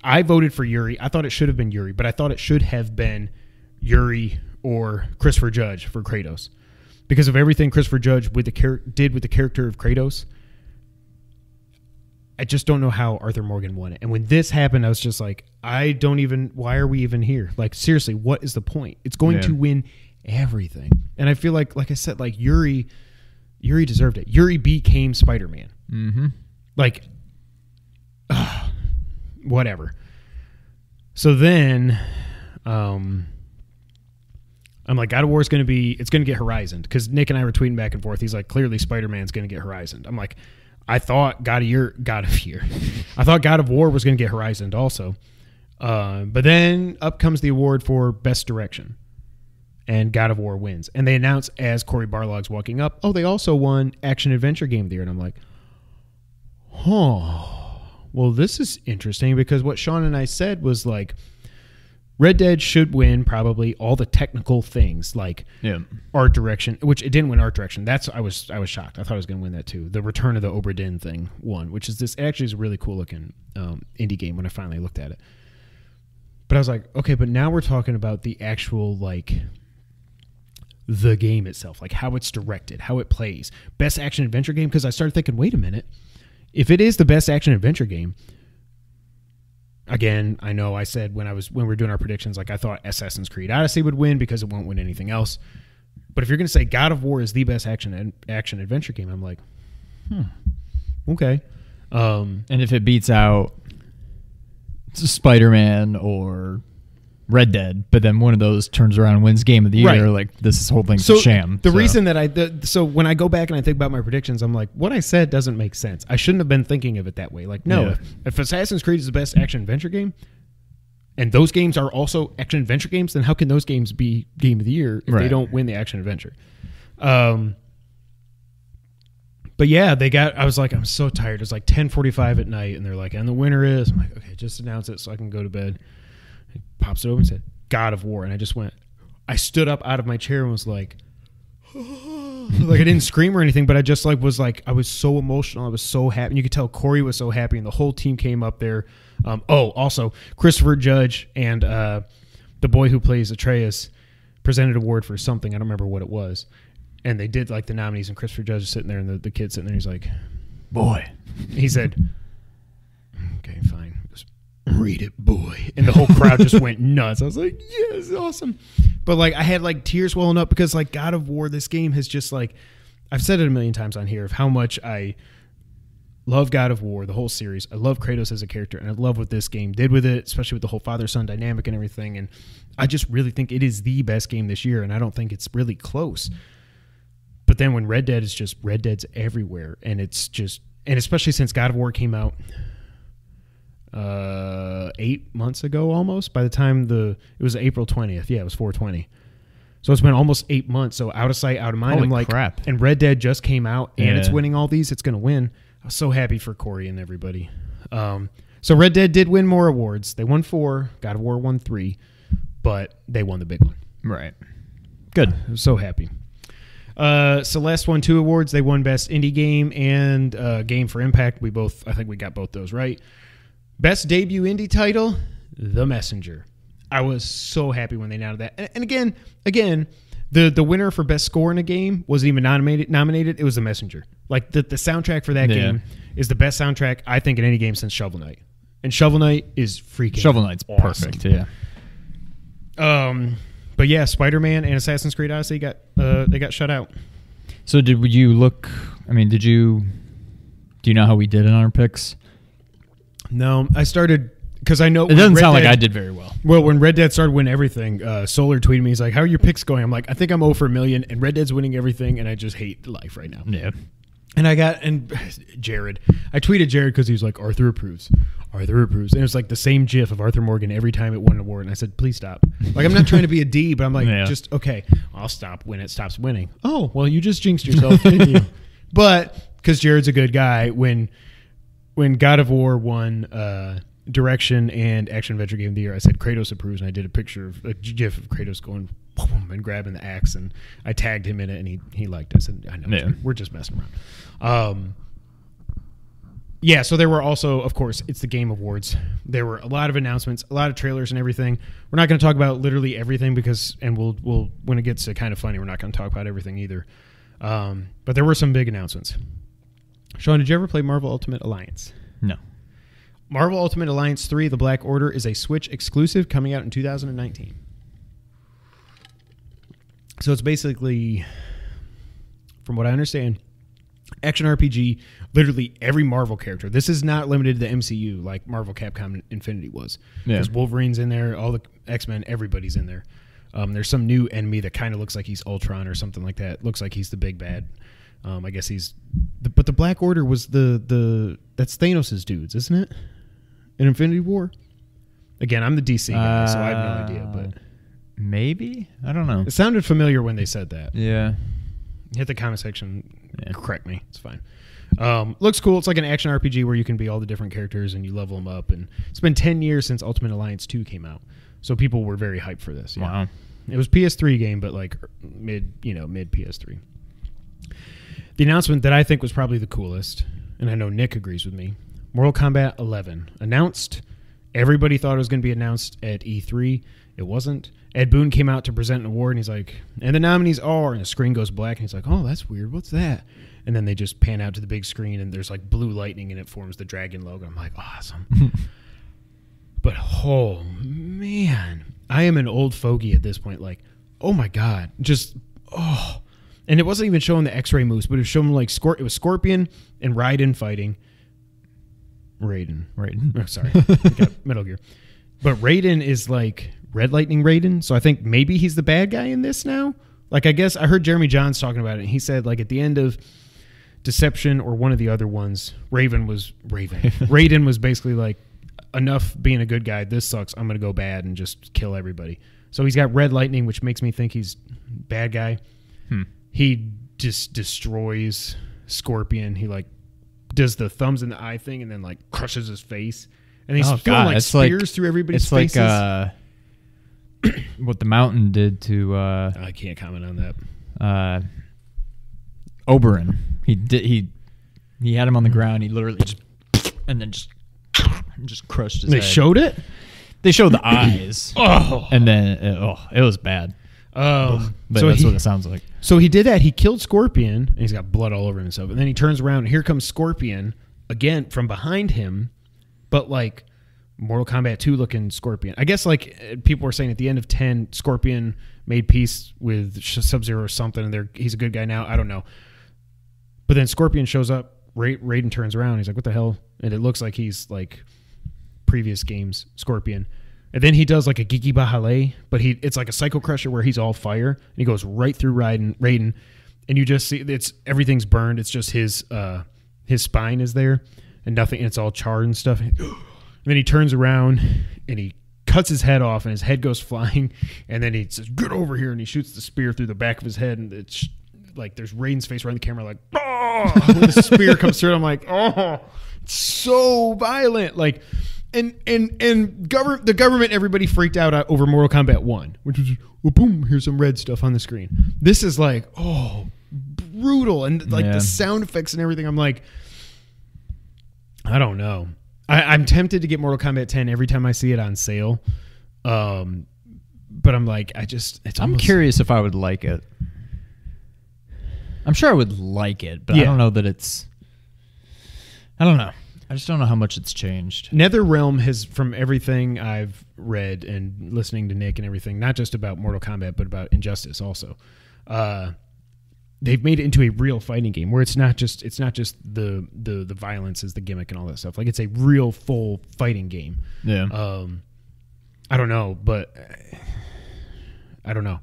I voted for Yuri. I thought it should have been Yuri, but I thought it should have been Yuri or Christopher Judge for Kratos, because of everything Christopher Judge did with the character of Kratos. I just don't know how Arthur Morgan won it. And when this happened, I was just like, why are we even here? Like, seriously, what is the point? It's going to win everything. And I feel like I said, like, Yuri deserved it. Yuri became Spider-Man. Mm-hmm. Like, whatever. So then, I'm like, God of War is going to get Horizoned, because Nick and I were tweeting back and forth. He's like, clearly Spider-Man's going to get Horizoned. I'm like, I thought God of War was going to get Horizoned also. But then up comes the award for Best Direction. and God of War wins. And they announce as Cory Barlog's walking up, oh, they also won Action Adventure Game of the Year. And I'm like, well, this is interesting, because what Sean and I said was like, Red Dead should win probably all the technical things, like art direction, which it didn't win art direction. I was shocked. I thought it was going to win that too. The Return of the Obra Dinn thing won, which is actually is a really cool looking indie game when I finally looked at it. But I was like, okay, but now we're talking about the actual, like, the game itself, like how it's directed, how it plays. Best action adventure game, because I started thinking, wait a minute, if it is the best action adventure game, again, I know I said when we were doing our predictions, like I thought Assassin's Creed Odyssey would win because it won't win anything else. But if you're going to say God of War is the best action adventure game, I'm like, okay. And if it beats out Spider-Man or Red Dead, but then one of those turns around and wins Game of the Year, like this whole thing's a sham. The reason that so when I go back and I think about my predictions, I'm like, what I said doesn't make sense. I shouldn't have been thinking of it that way. Like, no, if Assassin's Creed is the best action adventure game, and those games are also action adventure games, then how can those games be Game of the Year if they don't win the action adventure? But yeah, I was like, I'm so tired. It's like 10:45 at night, and they're like, and the winner is. I'm like, okay, just announce it so I can go to bed. He pops it over and said, God of War. And I stood up out of my chair and was like, like I didn't scream or anything, but I just like was like, I was so emotional. I was so happy. And you could tell Corey was so happy, and the whole team came up there. Also Christopher Judge and the boy who plays Atreus presented an award for something. I don't remember what it was. And they did like the nominees, and Christopher Judge is sitting there, and the kid sitting there. He's like, boy. He said, okay, fine. Read it, boy. And the whole crowd just went nuts. I was like, yes, awesome. But like I had like tears welling up, because like God of War, this game has just like, I've said it a million times on here of how much I love God of War, the whole series. I love Kratos as a character, and I love what this game did with it, especially with the whole father-son dynamic and everything. And I just really think it is the best game this year, and I don't think it's really close. But then when Red Dead is just, Red Dead's everywhere, and it's just, and especially since God of War came out 8 months ago almost, by the time it was April 20th. Yeah, it was 4/20. So it's been almost 8 months. So out of sight, out of mind. Holy I'm like, crap. And Red Dead just came out, and it's winning all these. It's going to win. I was so happy for Corey and everybody. So Red Dead did win more awards. They won 4. God of War won 3, but they won the big one. Right. Good. I was so happy. Celeste won 2 awards. They won Best Indie Game and Game for Impact. I think we got both those right. Best Debut Indie Title, The Messenger. I was so happy when they announced that. And again, the winner for Best Score in a Game wasn't even nominated. It was The Messenger. Like the soundtrack for that game is the best soundtrack, I think, in any game since Shovel Knight. And Shovel Knight is freaking Shovel Knight's awesome. Perfect, yeah. But yeah, Spider-Man and Assassin's Creed Odyssey got shut out. So do you know how we did in our picks? No, I started because I know it doesn't sound like I did very well. Well, when Red Dead started winning everything, Solar tweeted me. He's like, "How are your picks going?" I'm like, "I think I'm 0 for a million, and Red Dead's winning everything, and I just hate life right now." Yeah. And Jared, I tweeted Jared because he was like, "Arthur approves." And it was like the same GIF of Arthur Morgan every time it won an award, and I said, "Please stop." Like, I'm not trying to be a D, but I'm like, just okay. I'll stop when it stops winning. Oh, well, you just jinxed yourself, didn't you? But because Jared's a good guy, when God of War won direction and action adventure game of the year, I said Kratos approves, and I did a picture of a GIF of Kratos going boom and grabbing the axe, and I tagged him in it, and he liked it. I said, I know, we're just messing around. Yeah, so there were also, of course, it's the Game Awards. There were a lot of announcements, a lot of trailers and everything. We're not going to talk about literally everything we'll when it gets kind of funny, we're not going to talk about everything either. But there were some big announcements. Sean, did you ever play Marvel Ultimate Alliance? No. Marvel Ultimate Alliance 3, The Black Order, is a Switch exclusive coming out in 2019. So it's basically, from what I understand, action RPG, literally every Marvel character. This is not limited to the MCU like Marvel Capcom Infinity was. Because Wolverine's in there, all the X-Men, everybody's in there. There's some new enemy that kind of looks like he's Ultron or something like that. Looks like he's the big bad. I guess he's... But the Black Order was that's Thanos' dudes, isn't it? In Infinity War? Again, I'm the DC guy, so I have no idea. But Maybe? I don't know. It sounded familiar when they said that. Yeah. Hit the comment section. Yeah. Correct me. It's fine. Looks cool. It's like an action RPG where you can be all the different characters and you level them up. And it's been 10 years since Ultimate Alliance 2 came out. So people were very hyped for this. Yeah. Wow. It was PS3 game, but like mid PS3. The announcement that I think was probably the coolest, and I know Nick agrees with me, Mortal Kombat 11 announced. Everybody thought it was going to be announced at E3. It wasn't. Ed Boon came out to present an award, and he's like, and the nominees are, and the screen goes black, and he's like, oh, that's weird. What's that? And then they just pan out to the big screen, and there's like blue lightning, and it forms the dragon logo. I'm like, awesome. But, oh, man. I am an old fogey at this point. Like, oh, my God. Just, oh. And it wasn't even showing the X-ray moves, but it was showing like, it was Scorpion and Raiden fighting. Raiden. Oh, sorry. I got Metal Gear. But Raiden is like Red Lightning Raiden, so I think maybe he's the bad guy in this now. Like, I guess I heard Jeremy Johns talking about it, and he said, like, at the end of Deception or one of the other ones, Raiden was basically like, enough being a good guy. This sucks. I'm going to go bad and just kill everybody. So he's got Red Lightning, which makes me think he's bad guy. He just destroys Scorpion. He like does the thumbs in the eye thing and then like crushes his face. And he's throwing like spears through everybody's faces. It's like what the Mountain did to I can't comment on that. Oberyn. He had him on the ground. He literally just crushed his head. They showed it? They showed the eyes. And then it was bad. But so that's what it sounds like. So he did that. He killed Scorpion, and he's got blood all over himself. And then he turns around, and here comes Scorpion again from behind him, but like Mortal Kombat 2 looking Scorpion. I guess like people were saying at the end of 10, Scorpion made peace with Sub-Zero or something, and he's a good guy now. I don't know. But then Scorpion shows up. Raiden turns around. He's like, what the hell? And it looks like he's like previous games Scorpion. And then he does like a Gigi Bahale, but it's like a Psycho Crusher where he's all fire, and he goes right through Raiden, and you just see everything's burned. It's just his spine is there, and nothing. And it's all charred and stuff. And then he turns around and he cuts his head off, and his head goes flying. And then he says, "Get over here!" And he shoots the spear through the back of his head, and it's like there's Raiden's face right in the camera, like, oh! When the spear comes through, I'm like, oh, it's so violent, like. And the government, everybody freaked out over Mortal Kombat 1, which was, well, boom, here's some red stuff on the screen. This is like, oh, brutal. And like the sound effects and everything, I'm like, I don't know. I'm tempted to get Mortal Kombat 10 every time I see it on sale. But I'm like, I'm curious if I would like it. I'm sure I would like it, but I don't know that I don't know. I just don't know how much it's changed. NetherRealm has, from everything I've read and listening to Nick and everything, not just about Mortal Kombat, but about Injustice also, they've made it into a real fighting game where it's not just the violence is the gimmick and all that stuff. Like, it's a real full fighting game. Yeah. I don't know, but I don't know.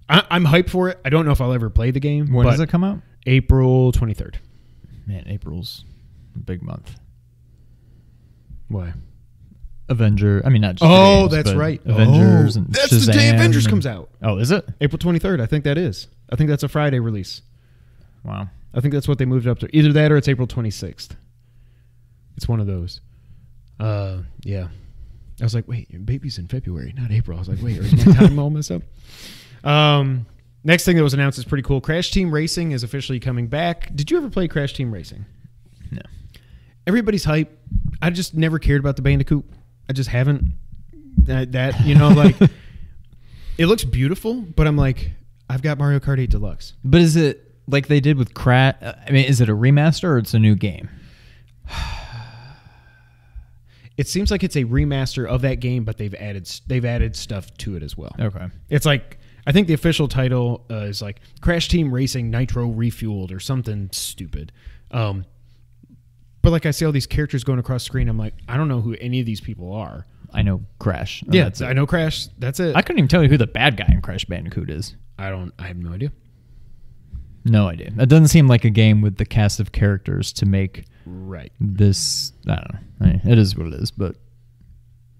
I'm hyped for it. I don't know if I'll ever play the game. When does it come out? April 23rd. Man, April's a big month. Why? Avenger. I mean, not just games, that's right. Avengers and that's Shazam the day Avengers comes out. Oh, is it? April 23rd. I think that is. I think that's a Friday release. Wow. I think that's what they moved up to. Either that or it's April 26th. It's one of those. Yeah. I was like, wait, your baby's in February, not April. I was like, wait, is my time all messed up? Next thing that was announced is pretty cool. Crash Team Racing is officially coming back. Did you ever play Crash Team Racing? No. Everybody's hype. I just never cared about the Bandicoot. I just haven't. Like, it looks beautiful, but I'm like, I've got Mario Kart 8 Deluxe. But is it like they did with Crash? I mean, is it a remaster or it's a new game? It seems like it's a remaster of that game, but they've added stuff to it as well. Okay. It's like, I think the official title is like Crash Team Racing Nitro Refueled or something stupid. But like, I see all these characters going across the screen. I'm like, I don't know who any of these people are. I know Crash. Yeah, I know Crash. That's it. I couldn't even tell you who the bad guy in Crash Bandicoot is. I have no idea. No idea. It doesn't seem like a game with the cast of characters to make right this. I don't know. I mean, it is what it is, but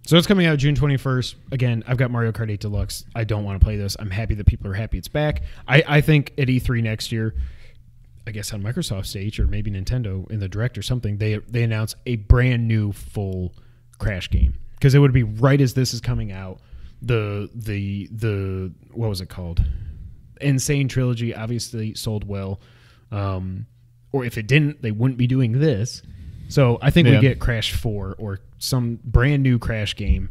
So it's coming out June 21st. Again, I've got Mario Kart 8 Deluxe. I don't want to play this. I'm happy that people are happy it's back. I think at E3 next year, I guess on Microsoft stage or maybe Nintendo in the Direct or something, they announce a brand new full Crash game. Because it would be right as this is coming out. The what was it called? Insane Trilogy obviously sold well. Or if it didn't, they wouldn't be doing this. So I think we get Crash 4 or some brand new Crash game.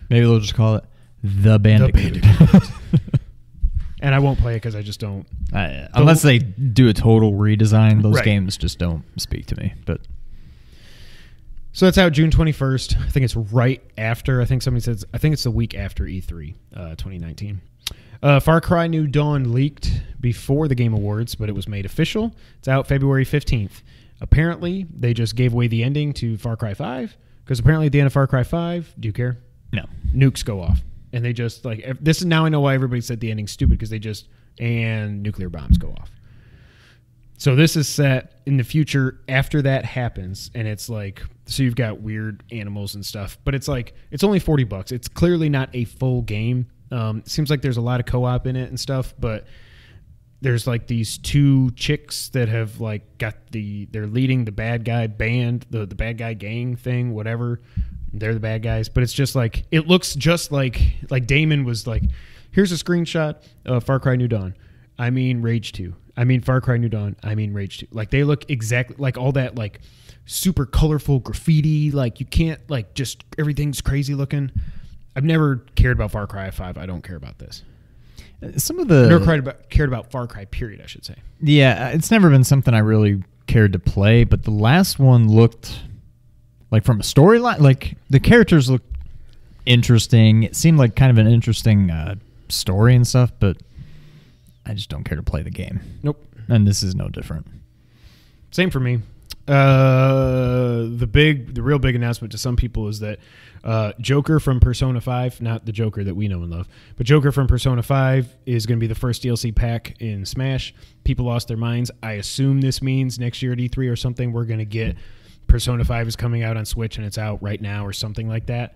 Maybe they'll just call it The Bandicoot. And I won't play it because I just don't. Unless they do a total redesign, those games just don't speak to me. But so that's out June 21st. I think it's right after. I think somebody says. I think it's the week after E3 2019. Far Cry New Dawn leaked before the Game Awards, but it was made official. It's out February 15th. Apparently, they just gave away the ending to Far Cry 5, because apparently at the end of Far Cry 5, do you care? No. Nukes go off. And they just, like, this is now I know why everybody said the ending's stupid, because they just, and nuclear bombs go off. So this is set in the future after that happens, and it's like, so you've got weird animals and stuff, but it's like, it's only $40. It's clearly not a full game. It seems like there's a lot of co-op in it and stuff, but there's like these two chicks that have like they're leading the bad guy band, the bad guy gang thing, whatever. They're the bad guys, but it's just like, it looks just like Damon was like, here's a screenshot of Far Cry New Dawn. I mean Rage 2. I mean Far Cry New Dawn. I mean Rage 2. Like they look exactly like all that like super colorful graffiti. Like you can't like just everything's crazy looking. I've never cared about Far Cry 5. I don't care about this. Some of the never cared about Far Cry, period, I should say. Yeah, it's never been something I really cared to play, but the last one looked like, from a storyline, like the characters looked interesting. It seemed like kind of an interesting story and stuff, but I just don't care to play the game. Nope. And this is no different. Same for me. The real big announcement to some people is that Joker from Persona 5, not the Joker that we know and love, but Joker from Persona 5 is going to be the first DLC pack in Smash. People lost their minds. I assume this means next year at E3 or something, we're going to get Persona 5 is coming out on Switch and it's out right now or something like that.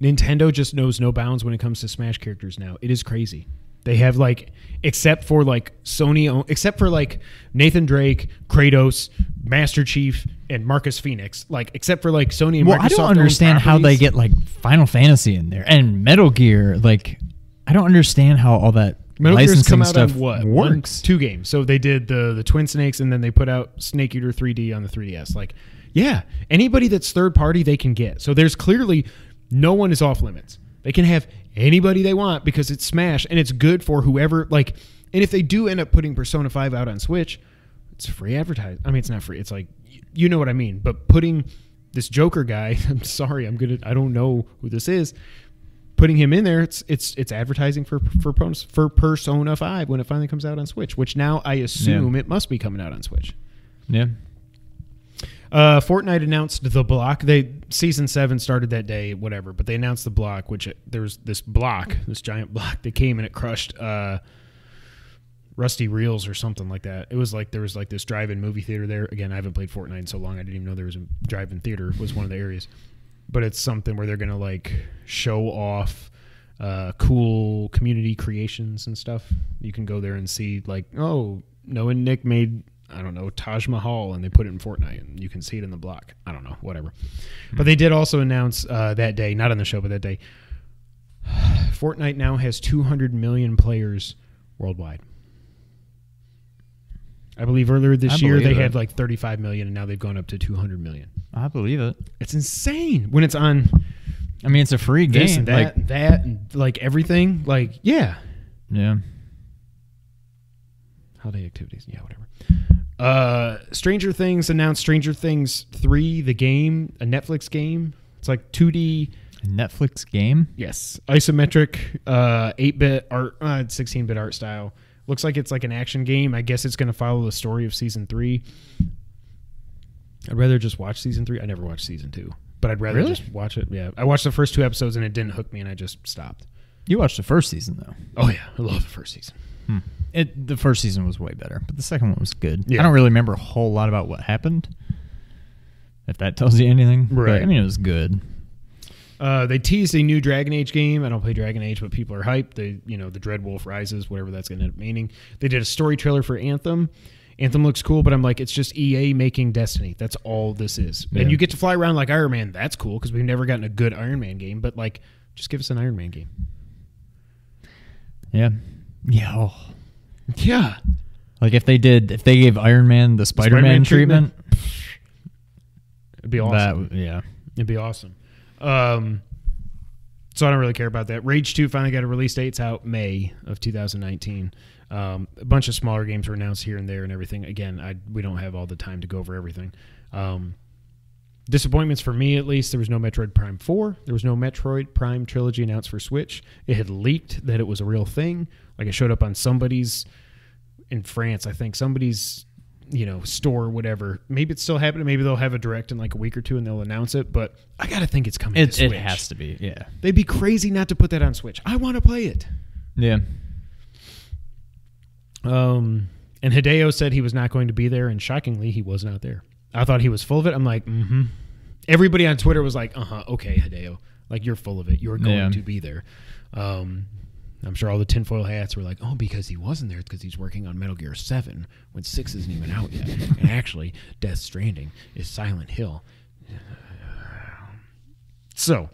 Nintendo just knows no bounds when it comes to Smash characters now. It is crazy. They have like, except for like Sony, except for like Nathan Drake, Kratos, Master Chief, and Marcus Phoenix, like except for like Sony and Microsoft. I don't understand how they get like Final Fantasy in there and Metal Gear. Like, I don't understand how all that Metal Gear's licensing come out stuff on what? works. 2 games. So they did the Twin Snakes, and then they put out Snake Eater 3D on the 3DS. Like, yeah, anybody that's third party they can get. So there's clearly no one is off limits. They can have anybody they want because it's Smash, and it's good for whoever, like, and if they do end up putting Persona 5 out on Switch, it's free advertising. I mean, it's not free. It's like, you know what I mean. But putting this Joker guy, I'm sorry, I don't know who this is, putting him in there, it's advertising for Persona 5 when it finally comes out on Switch, which now I assume it must be coming out on Switch. Yeah. Fortnite announced the block. Season 7 started that day, whatever, but they announced the block, which there's this giant block that came and it crushed Rusty Reels or something like that. It was like there was like this drive-in movie theater there. Again, I haven't played Fortnite in so long, I didn't even know there was a drive-in theater. It was one of the areas. But it's something where they're going to like show off cool community creations and stuff. You can go there and see like, oh, Noah and Nick made, I don't know, Taj Mahal, and they put it in Fortnite, and you can see it in the block. I don't know, whatever. But they did also announce that day, not on the show, but that day, Fortnite now has 200 million players worldwide. I believe earlier this year they had like 35 million, and now they've gone up to 200 million. I believe it. It's insane when it's on. I mean, it's a free game. This and that, and like everything. Like, yeah. Yeah. Holiday activities. Yeah, whatever. Stranger Things announced Stranger Things 3, the game, a Netflix game. It's like 2D. A Netflix game? Yes. Isometric, 8-bit art, 16-bit art style. Looks like it's like an action game. I guess it's going to follow the story of season 3. I'd rather just watch season 3. I never watched season 2, but I'd rather just watch it. Yeah, I watched the first 2 episodes and it didn't hook me, and I just stopped. You watched the first season though. Oh yeah, I love the first season. The first season was way better, but the second one was good. Yeah. I don't really remember a whole lot about what happened, if that tells you anything. Right. But, I mean, it was good. They teased a new Dragon Age game. I don't play Dragon Age, but people are hyped. The Dreadwolf Rises, whatever that's going to end up meaning. They did a story trailer for Anthem. Anthem looks cool, but I'm like, it's just EA making Destiny. That's all this is. Yeah. And you get to fly around like Iron Man. That's cool because we've never gotten a good Iron Man game. But like, just give us an Iron Man game. Yeah. Yeah. Oh. Yeah. Like if they gave Iron Man the Spider-Man treatment, it'd be awesome. It'd be awesome. So I don't really care about that. Rage 2 finally got a release date. It's out May of 2019. A bunch of smaller games were announced here and there and everything. Again, we don't have all the time to go over everything. Disappointments for me, at least. There was no Metroid Prime 4. There was no Metroid Prime Trilogy announced for Switch. It had leaked that it was a real thing. Like it showed up on somebody's, in France, I think, somebody's, store or whatever. Maybe it's still happening. Maybe they'll have a direct in like a week or two and they'll announce it. But I got to think it's coming to Switch. It has to be, yeah. They'd be crazy not to put that on Switch. I want to play it. Yeah. And Hideo said he was not going to be there, and shockingly, he was not there. I thought he was full of it. I'm like, Everybody on Twitter was like, okay, Hideo. Like, you're full of it. You're going to be there. I'm sure all the tinfoil hats were like, oh, because he wasn't there, it's because he's working on Metal Gear 7 when 6 isn't even out yet. And actually, Death Stranding is Silent Hill. So,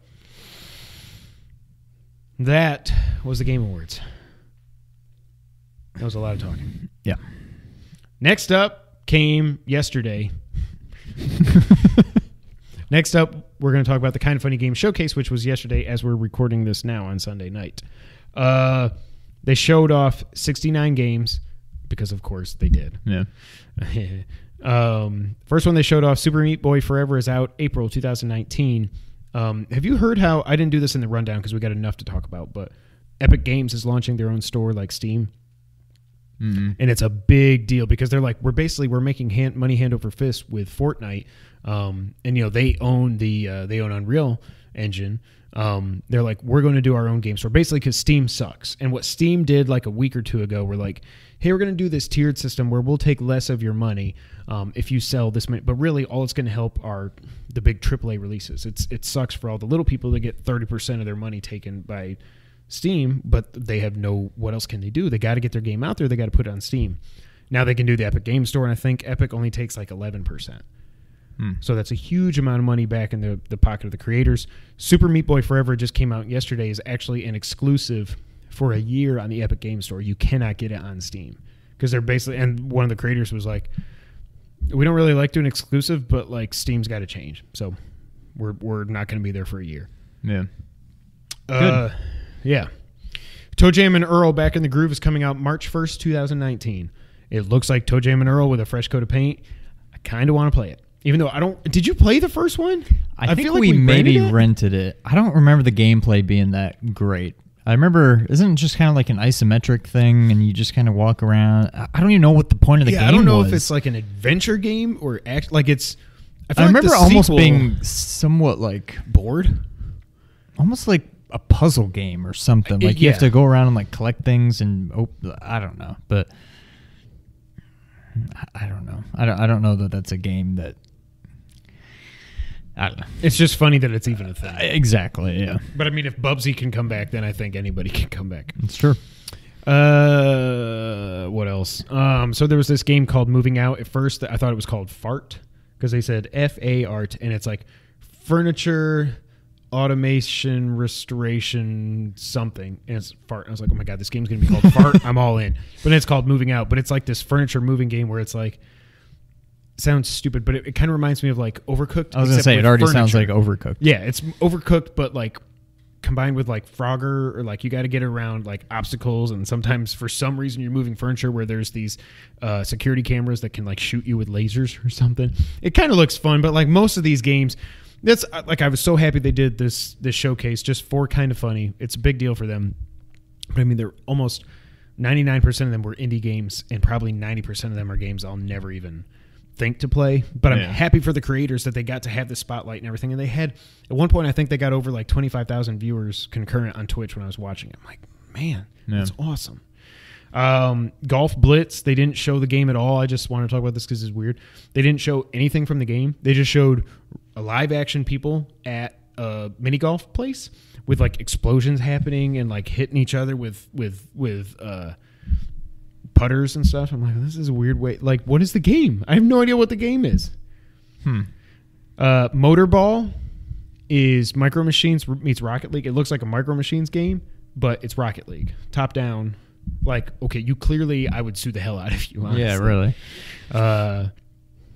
that was the Game Awards. That was a lot of talking. Yeah. Next up came yesterday. Next up, we're going to talk about the Kind of Funny Game Showcase, which was yesterday as we're recording this now on Sunday night. They showed off 69 games because, of course, they did. Yeah. First one they showed off, Super Meat Boy Forever, is out April 2019. Have you heard how, I didn't do this in the rundown because we got enough to talk about, but Epic Games is launching their own store like Steam. Mm-hmm. And it's a big deal because they're like, we're making money hand over fist with Fortnite. And they own they own Unreal Engine. They're like, we're going to do our own game store basically because Steam sucks. And what Steam did like a week or two ago, we're like, hey, we're going to do this tiered system where we'll take less of your money if you sell this many. But really, all it's going to help are the big AAA releases. It sucks for all the little people that get 30% of their money taken by Steam, but they have what else can they do? They got to get their game out there. They got to put it on Steam. Now they can do the Epic Game Store, and I think Epic only takes like 11%. So that's a huge amount of money back in the pocket of the creators. Super Meat Boy Forever just came out yesterday, is actually an exclusive for a year on the Epic Game Store. You cannot get it on Steam because they're basically, and one of the creators was like, we don't really like doing exclusive, but like Steam's got to change. So we're not going to be there for a year. Yeah. Good. Yeah. Toe Jam and Earl Back in the Groove is coming out March 1st, 2019. It looks like Toe Jam and Earl with a fresh coat of paint. I kind of want to play it. Even though I don't... Did you play the first one? I think feel like we maybe rented it. I don't remember the gameplay being that great. I remember... Isn't it just kind of like an isometric thing and you just kind of walk around? I don't even know what the point of the game was. I don't know if it's like an adventure game or... like it's... I remember almost being somewhat like... Bored? Almost like a puzzle game or something. Like you have to go around and like collect things and... I don't know. But... I don't know. I don't know that that's a game that... I don't know. It's just funny that it's even a thing. Exactly, yeah. But I mean, if Bubsy can come back, then I think anybody can come back. It's true. What else? So there was this game called Moving Out. At first, I thought it was called Fart because they said F-A-R-T, and it's like furniture, automation, restoration, something. And it's Fart. I was like, oh my God, this game's going to be called Fart. I'm all in. But it's called Moving Out. But it's like this furniture moving game where it's like, sounds stupid, but it kind of reminds me of like Overcooked. I was going to say, it already sounds like Overcooked. Yeah, it's Overcooked, but like combined with like Frogger, or like you got to get around like obstacles, and sometimes for some reason you're moving furniture where there's these security cameras that can like shoot you with lasers or something. It kind of looks fun, but like most of these games, that's like I was so happy they did this showcase just for Kind of Funny. It's a big deal for them. But I mean, they're almost 99% of them were indie games, and probably 90% of them are games I'll never even think to play. But I'm happy for the creators that they got to have the spotlight and everything. And they had, at one point, I think they got over like 25,000 viewers concurrent on Twitch when I was watching it. I'm like, man, that's awesome. Golf Blitz, they didn't show the game at all. I just want to talk about this because it's weird. They didn't show anything from the game. They just showed a live action people at mini golf place with like explosions happening and like hitting each other with putters and stuff. I'm like, this is a weird way. Like, what is the game? I have no idea what the game is. Motorball is Micro Machines meets Rocket League. It looks like a Micro Machines game, but it's Rocket League. Top down. Like, okay, I would sue the hell out of you, honestly. Yeah, really.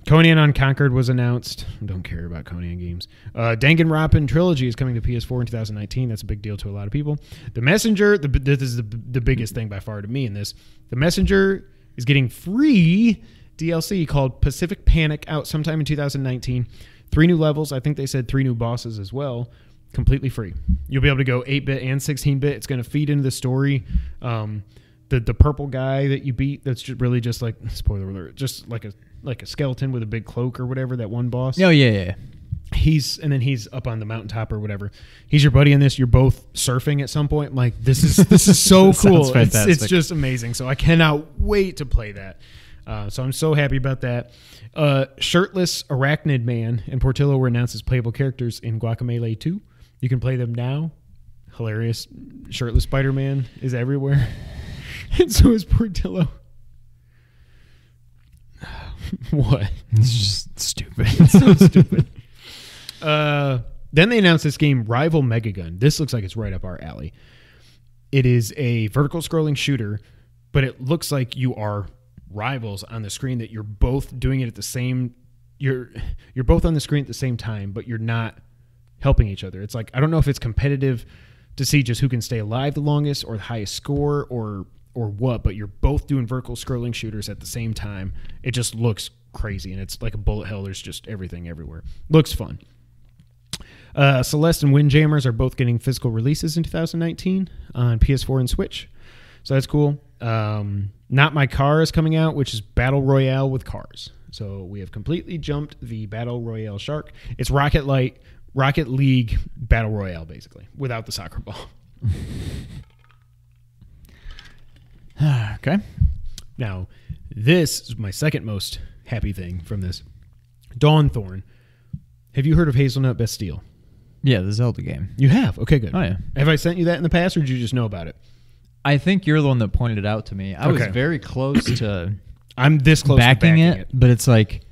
Conan Unconquered was announced. I don't care about Conan games. Danganronpa Trilogy is coming to PS4 in 2019. That's a big deal to a lot of people. The Messenger, this is the biggest thing by far to me in this. The Messenger is getting free DLC called Pacific Panic out sometime in 2019. 3 new levels. I think they said 3 new bosses as well. Completely free. You'll be able to go 8-bit and 16-bit. It's going to feed into the story. The purple guy that you beat, that's really just like, spoiler alert, just like a skeleton with a big cloak or whatever, that one boss. Oh, yeah. He's up on the mountaintop or whatever. He's your buddy in this. You're both surfing at some point. I'm like, this is so cool. It's just amazing. So I cannot wait to play that. So I'm so happy about that. Shirtless Arachnid Man and Portillo were announced as playable characters in Guacamelee 2. You can play them now. Hilarious. Shirtless Spider-Man is everywhere. And so is Portillo. What? It's just stupid. It's so stupid. Then they announced this game, Rival Megagun. This looks like it's right up our alley. It is a vertical scrolling shooter, but it looks like you are rivals on the screen, that you're both doing it at the same. You're both on the screen at the same time, but you're not helping each other. It's like, I don't know if it's competitive to see just who can stay alive the longest or the highest score or what, but you're both doing vertical scrolling shooters at the same time. It just looks crazy, and it's like a bullet hell. There's just everything everywhere. Looks fun. Celeste and Windjammers are both getting physical releases in 2019 on PS4 and Switch, so that's cool. Not My Car is coming out, which is Battle Royale with cars. So we have completely jumped the Battle Royale shark. It's Rocket League Battle Royale, basically, without the soccer ball. Okay. Now, this is my second most happy thing from this. Dawnthorn. Have you heard of Hazelnut Bastille? Yeah, the Zelda game. You have? Okay, good. Oh, yeah. Have I sent you that in the past, or did you just know about it? I think you're the one that pointed it out to me. I was very close to I'm this close backing to it, but it's like...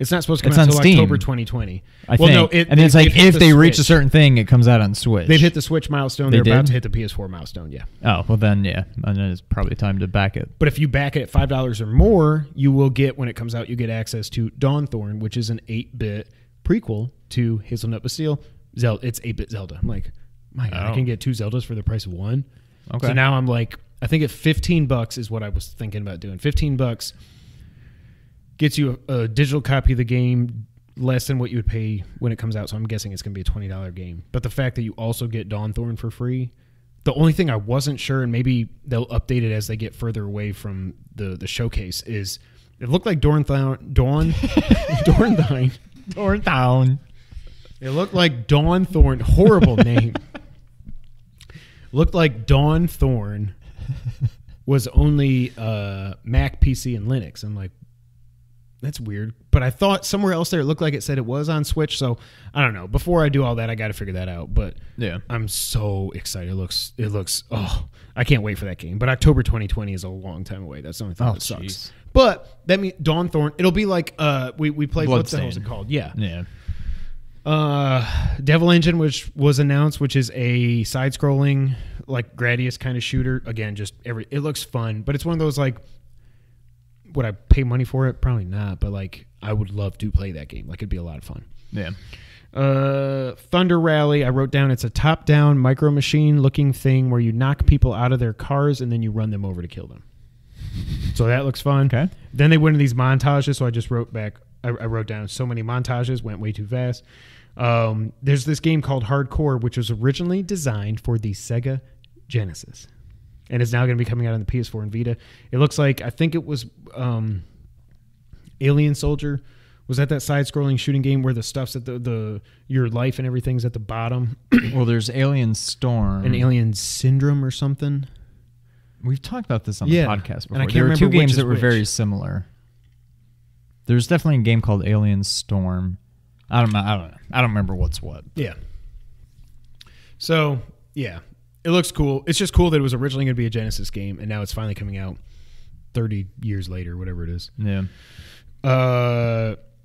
It's not supposed to come out until October 2020. I think. No, and it's like if they reach a certain thing, it comes out on Switch. They've hit the Switch milestone. They're about to hit the PS4 milestone, yeah. Oh, well then, yeah. And then it's probably time to back it. But if you back it at $5 or more, you will get, when it comes out, you get access to Dawnthorn, which is an 8-bit prequel to Hazelnut Bastille. It's 8-bit Zelda. I'm like, my God, I can get 2 Zeldas for the price of 1. Okay. So now I'm like, I think at $15 is what I was thinking about doing. $15 gets you a digital copy of the game, less than what you would pay when it comes out. So I'm guessing it's going to be a $20 game. But the fact that you also get Dawnthorn for free, the only thing I wasn't sure, and maybe they'll update it as they get further away from the showcase, is it looked like Dornthine. It looked like Dawnthorn. Horrible name. Looked like Dawnthorn was only Mac, PC, and Linux. I'm like, that's weird. But I thought somewhere else there it looked like it said it was on Switch. So I don't know. Before I do all that, I got to figure that out. But yeah, I'm so excited. It looks. Oh, I can't wait for that game. But October 2020 is a long time away. That's the only thing that sucks. Geez. But that means Dawnthorn. It'll be like we played. What the hell is it called? Yeah. Devil Engine, which was announced, which is a side-scrolling like Gradius kind of shooter. Again, just it looks fun, but it's one of those like. Would I pay money for it? Probably not, but like I would love to play that game. Like it'd be a lot of fun. Yeah. Thunder Rally, I wrote down, it's a top-down micro machine looking thing where you knock people out of their cars and then you run them over to kill them. So that looks fun. Okay. Then they went into these montages, so I just wrote back. I wrote down so many montages, went way too fast. There's this game called Hardcore, which was originally designed for the Sega Genesis. And it's now going to be coming out on the PS4 and Vita. It looks like, I think it was Alien Soldier. Was that side-scrolling shooting game where the stuff's at your life and everything's at the bottom? Well, there's Alien Storm. And Alien Syndrome or something. We've talked about this on the podcast before. And there were 2 games that were very similar. There's definitely a game called Alien Storm. I don't know. I don't remember what's what. Yeah. So, yeah, it looks cool. It's just cool that it was originally going to be a Genesis game, and now it's finally coming out 30 years later, whatever it is. Yeah.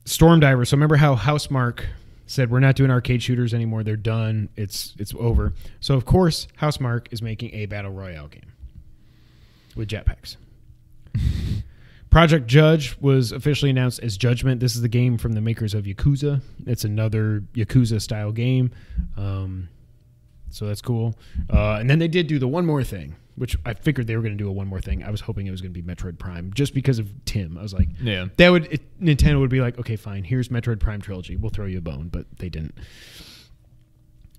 Stormdiver. So remember how Housemarque said, we're not doing arcade shooters anymore. They're done. It's over. So, of course, Housemarque is making a Battle Royale game with jetpacks. Project Judge was officially announced as Judgment. This is the game from the makers of Yakuza. It's another Yakuza-style game. So that's cool. And then they did do the One More Thing, which I figured they were going to do a One More Thing. I was hoping it was going to be Metroid Prime just because of Tim. I was like, yeah, Nintendo would be like, okay, fine, here's Metroid Prime Trilogy. We'll throw you a bone, but they didn't.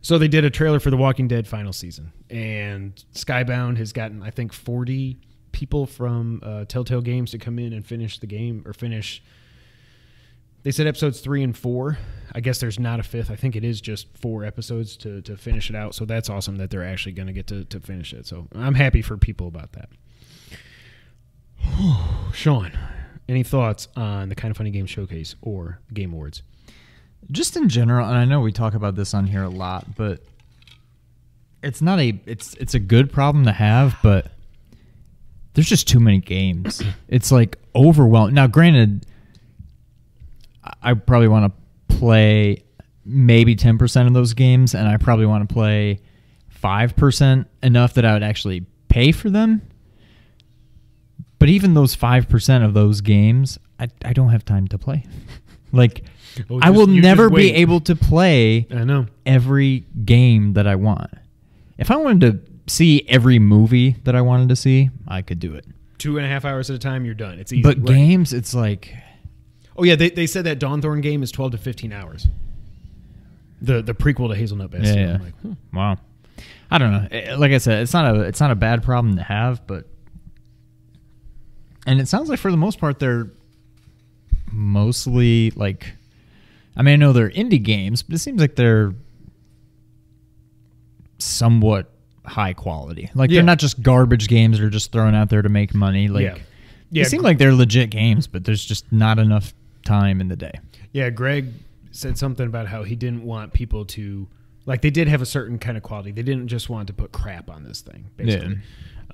So they did a trailer for The Walking Dead final season. And Skybound has gotten, I think, 40 people from Telltale Games to come in and finish the game, or finish. They said episodes 3 and 4. I guess there's not a 5th. I think it is just 4 episodes to finish it out. So that's awesome that they're actually going to get to finish it. So I'm happy for people about that. Sean, any thoughts on the Kind of Funny Game Showcase or the Game Awards? Just in general, and I know we talk about this on here a lot, but it's not it's a good problem to have, but there's just too many games. It's like overwhelming. Now, granted, I probably want to play maybe 10% of those games, and I probably want to play 5% enough that I would actually pay for them. But even those 5% of those games, I don't have time to play. Like, I will never be able to play every game that I want. If I wanted to see every movie that I wanted to see, I could do it. 2.5 hours at a time, you're done. It's easy. But games, it's like... Oh, yeah, they said that Dawnthorn game is 12 to 15 hours. The prequel to Hazelnut Bastion. Yeah. I'm like, wow. I don't know. Like I said, it's not a bad problem to have, but... And it sounds like for the most part, they're mostly like... I mean, I know they're indie games, but it seems like they're somewhat high quality. Like, they're not just garbage games that are just thrown out there to make money. Like, they seem like they're legit games, but there's just not enough time in the day. Yeah, Greg said something about how he didn't want people to... Like, they did have a certain kind of quality. They didn't just want to put crap on this thing, basically.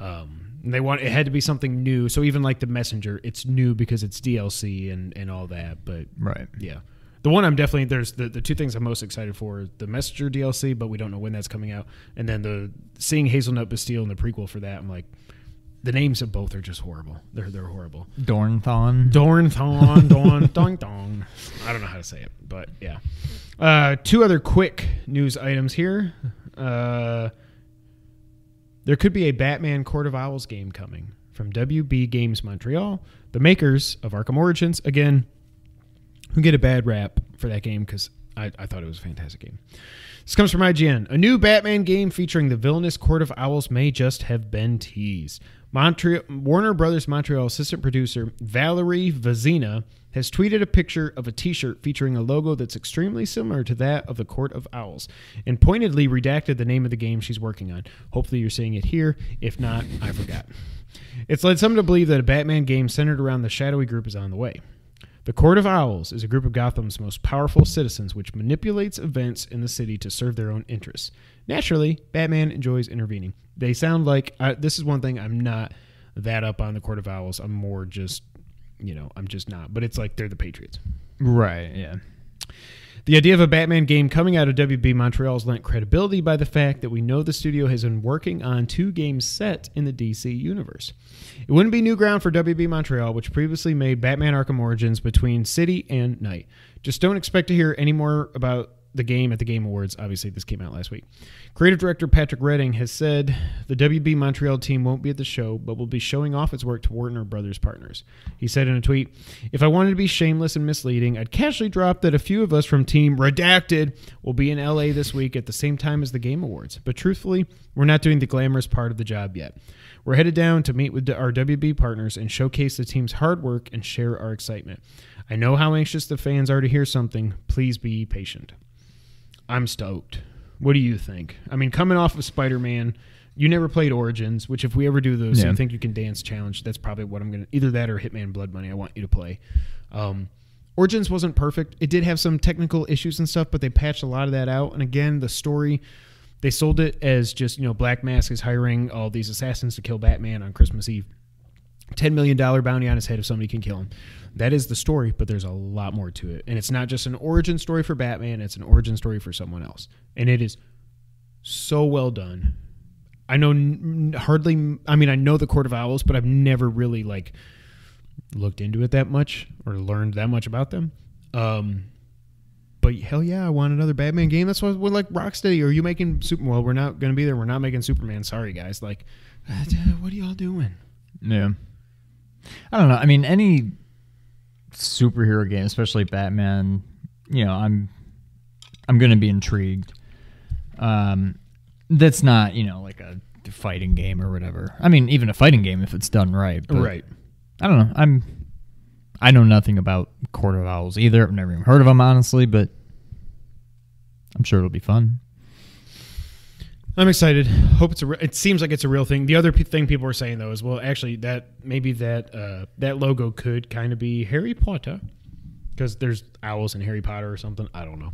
Yeah. And it had to be something new. So even like The Messenger, it's new because it's DLC and all that. But, yeah. The one I'm definitely... There's the two things I'm most excited for. The Messenger DLC, but we don't know when that's coming out. And then seeing Hazelnut Bastille and the prequel for that, I'm like... The names of both are just horrible. They're horrible. Dornthon. Dong. I don't know how to say it, but yeah. Two other quick news items here. There could be a Batman Court of Owls game coming from WB Games Montreal, the makers of Arkham Origins. Again, who get a bad rap for that game because I thought it was a fantastic game. This comes from IGN. A new Batman game featuring the villainous Court of Owls may just have been teased. Warner Brothers Montreal assistant producer Valerie Vazina has tweeted a picture of a t-shirt featuring a logo that's extremely similar to that of the Court of Owls and pointedly redacted the name of the game she's working on. Hopefully you're seeing it here. If not, I forgot. It's led some to believe that a Batman game centered around the shadowy group is on the way. The Court of Owls is a group of Gotham's most powerful citizens which manipulates events in the city to serve their own interests. Naturally, Batman enjoys intervening. They sound like... this is one thing I'm not that up on the Court of Owls. I'm more just... I'm just not. But it's like they're the Patriots. Right, yeah. The idea of a Batman game coming out of WB Montreal is lent credibility by the fact that we know the studio has been working on 2 games set in the DC universe. It wouldn't be new ground for WB Montreal, which previously made Batman Arkham Origins between City and Night. Just don't expect to hear any more about the game at the Game Awards. Obviously, this came out last week. Creative director Patrick Redding has said the WB Montreal team won't be at the show, but will be showing off its work to Warner Brothers partners. He said in a tweet, "If I wanted to be shameless and misleading, I'd casually drop that a few of us from Team Redacted will be in LA this week at the same time as the Game Awards. But truthfully, we're not doing the glamorous part of the job yet. We're headed down to meet with our WB partners and showcase the team's hard work and share our excitement. I know how anxious the fans are to hear something. Please be patient." I'm stoked. What do you think? I mean, coming off of Spider-Man, you never played Origins, which if we ever do those, you think you can dance challenge, that's probably what I'm going to... Either that or Hitman Blood Money I want you to play. Origins wasn't perfect. It did have some technical issues and stuff, but they patched a lot of that out. And again, the story They sold it as just, Black Mask is hiring all these assassins to kill Batman on Christmas Eve. $10 million bounty on his head if somebody can kill him. That is the story, but there's a lot more to it. And it's not just an origin story for Batman, it's an origin story for someone else. And it is so well done. I know I know the Court of Owls, but I've never really looked into it that much or learned that much about them. But hell yeah, I want another Batman game. That's why we're like Rocksteady. Are you making Superman? Well, we're not going to be there. We're not making Superman. Sorry, guys. What are y'all doing? Yeah. I don't know. I mean, any superhero game, especially Batman, I'm going to be intrigued. That's not, like a fighting game or whatever. I mean, even a fighting game if it's done right. But right. I don't know. I know nothing about Court of Owls either. I've never even heard of them, honestly, but I'm sure it'll be fun. I'm excited. Hope it seems like it's a real thing. The other thing people were saying though is, well, actually, that logo could kind of be Harry Potter because there's owls in Harry Potter or something. I don't know.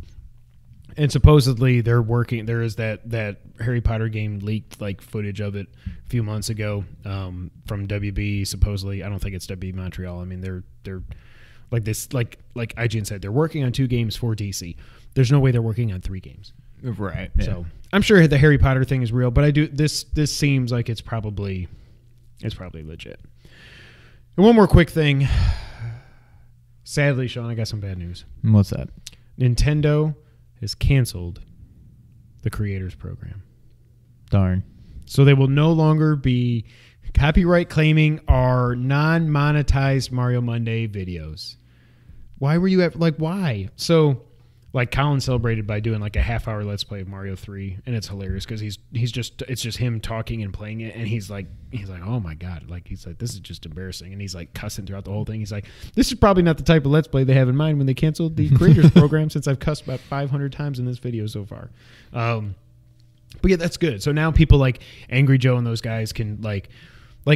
And supposedly they're working. There is that Harry Potter game leaked footage of it a few months ago from WB. Supposedly, I don't think it's WB Montreal. I mean, they're like this, like IGN said, they're working on 2 games for DC. There's no way they're working on 3 games. Right. Yeah. So I'm sure the Harry Potter thing is real, but I do this seems like it's probably legit. And one more quick thing. Sadly, Sean, I got some bad news. What's that? Nintendo has canceled the creators program. Darn. So they will no longer be copyright claiming our non-monetized Mario Monday videos. Why were you why? So Colin celebrated by doing a half-hour Let's Play of Mario 3, and it's hilarious because it's just him talking and playing it, and he's like, oh my god, this is just embarrassing, and he's cussing throughout the whole thing. He's like, this is probably not the type of Let's Play they have in mind when they canceled the creators program, since I've cussed about 500 times in this video so far. But yeah, that's good. So now people like Angry Joe and those guys can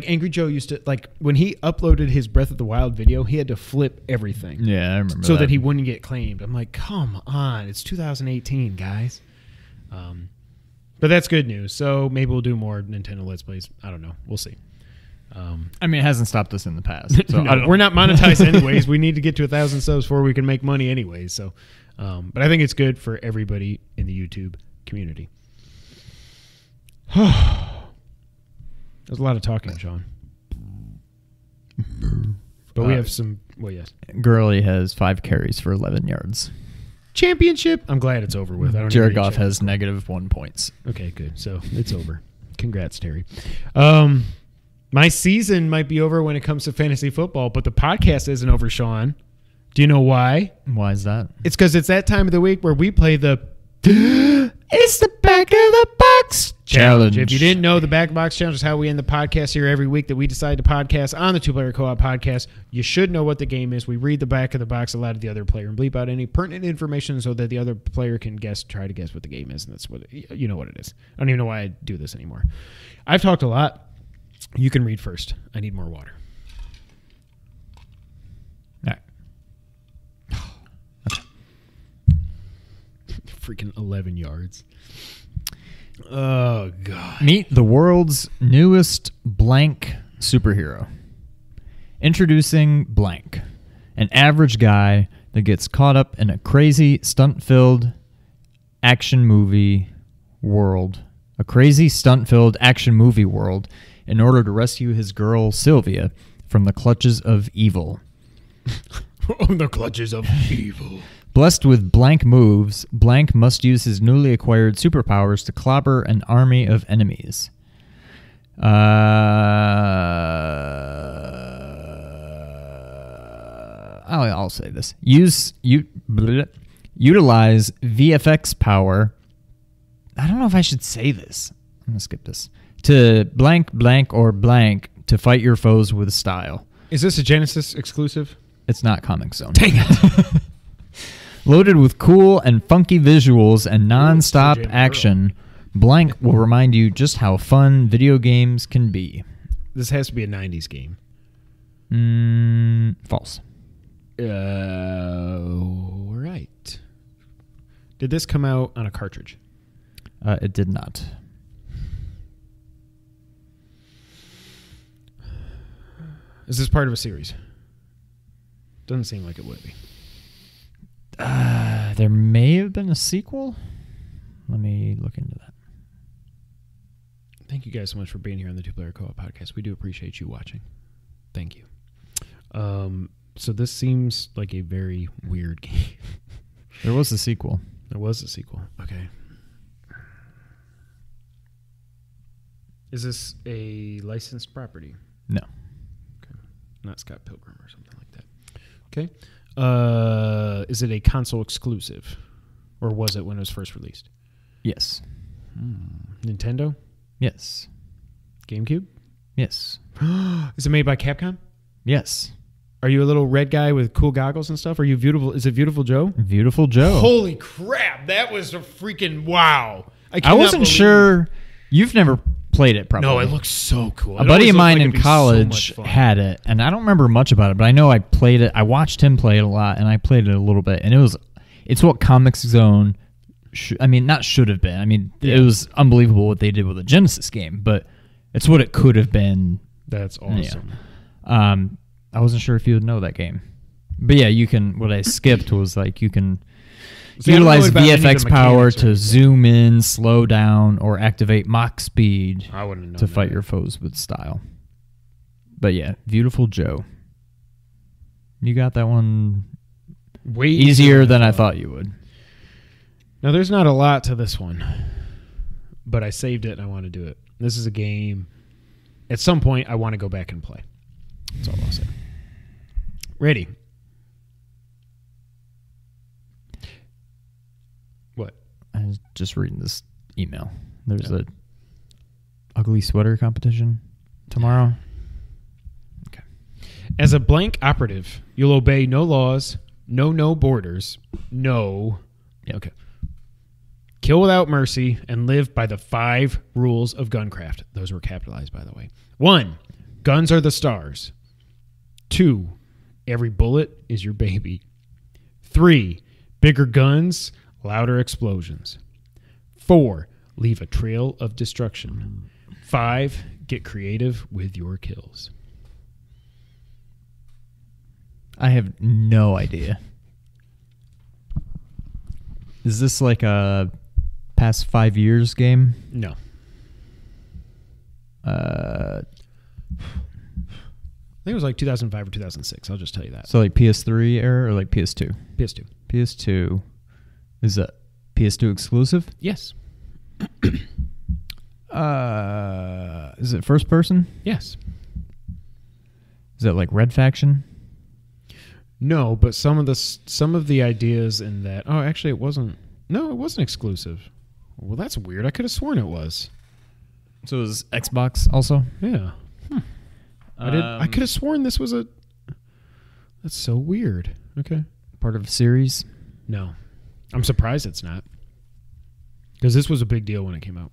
Angry Joe used to, when he uploaded his Breath of the Wild video, he had to flip everything. Yeah, I remember so that he wouldn't get claimed. I'm like, come on. It's 2018, guys. But that's good news. So maybe we'll do more Nintendo Let's Plays. I don't know. We'll see. I mean, it hasn't stopped us in the past. So no, we're not monetized anyways. We need to get to 1,000 subs before we can make money anyways. So, but I think it's good for everybody in the YouTube community. There's a lot of talking, Sean. But we have some... Well, yes. Gurley has 5 carries for 11 yards. Championship? I'm glad it's over with. Jared Goff has -1 points. Okay, good. So it's over. Congrats, Terry. My season might be over when it comes to fantasy football, but the podcast isn't over, Sean. Do you know why? Why is that? It's because it's that time of the week where we play the... It's the Back of the Box Challenge. If you didn't know, the Back of the Box Challenge is how we end the podcast here every week that we decide to podcast on the Two Player Co-op podcast. You should know what the game is. We read the back of the box aloud to the other player and bleep out any pertinent information so that the other player can try to guess what the game is. And that's what you know what it is. I don't even know why I do this anymore. I've talked a lot. You can read first. I need more water. All right. Freaking 11 yards. Oh, God. Meet the world's newest blank superhero. Introducing Blank, an average guy that gets caught up in a crazy stunt-filled action movie world. A crazy stunt-filled action movie world in order to rescue his girl, Sylvia, from the clutches of evil. The clutches of evil. Blessed with blank moves, Blank must use his newly acquired superpowers to clobber an army of enemies. I'll say this. Utilize VFX power. I don't know if I should say this. I'm going to skip this. To blank, blank, or blank to fight your foes with style. Is this a Genesis exclusive? It's not Comic Zone. Dang it. Loaded with cool and funky visuals and non-stop action, Blank will remind you just how fun video games can be. This has to be a 90s game. False. Right. Did this come out on a cartridge? It did not. Is this part of a series? Doesn't seem like it would be. There may have been a sequel. Let me look into that. Thank you guys so much for being here on the Two Player Co-op Podcast. We do appreciate you watching. Thank you. So this seems like a very weird game. There was a sequel. There was a sequel. Okay. Is this a licensed property? No. Okay. Not Scott Pilgrim or something like that. Okay. Is it a console exclusive? Or was it when it was first released? Yes. Nintendo? Yes. GameCube? Yes. Is it made by Capcom? Yes. Are you a little red guy with cool goggles and stuff? Are you Beautiful? Is it Beautiful Joe? Beautiful Joe. Holy crap. That was a freaking wow. I wasn't sure. You've never played it, probably. No, it looks so cool. A buddy of mine in college had it, and I don't remember much about it, but I know I played it. I watched him play it a lot, and I played it a little bit, and it's what Comic Zone, not should have been. I mean, it was unbelievable what they did with a Genesis game, but it's what it could have been. That's awesome. Yeah. I wasn't sure if you would know that game. But yeah, you can. What I skipped was like you can utilize VFX power to zoom in, slow down, or activate Mach speed to fight your foes with style. But yeah, Beautiful Joe. You got that one way easier than I thought you would. Now, there's not a lot to this one, but I saved it and I want to do it. This is a game. At some point, I want to go back and play. That's all I'll say. Ready. What? I was just reading this email. There's a ugly sweater competition tomorrow. Okay. As a blank operative, you'll obey no laws, no borders, no... Yep. Okay. Kill without mercy and live by the 5 rules of guncraft. Those were capitalized, by the way. 1, guns are the stars. 2, every bullet is your baby. 3, bigger guns, louder explosions. 4, leave a trail of destruction. 5, get creative with your kills. I have no idea. Is this like a past 5 years game? No. I think it was like 2005 or 2006. I'll just tell you that. So like PS3 era or like PS2? PS2. PS2. Is that PS2 exclusive? Yes. Is it first person? Yes. Is it like Red Faction? No, but some of the ideas in that. Oh, actually, it wasn't. No, it wasn't exclusive. Well, that's weird. I could have sworn it was. So it was Xbox also? Yeah. I could have sworn this was a... That's so weird. Okay. Part of a series? No. I'm surprised it's not. Because this was a big deal when it came out.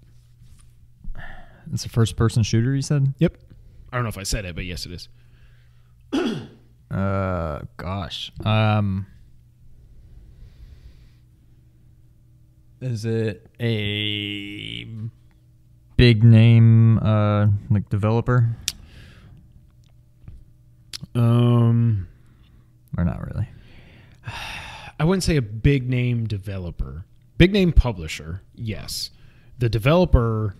It's a first-person shooter, you said? Yep. I don't know if I said it, but yes, it is. Gosh. Is it a big name, like developer? Or not really? I wouldn't say a big name developer. Big name publisher, yes. The developer,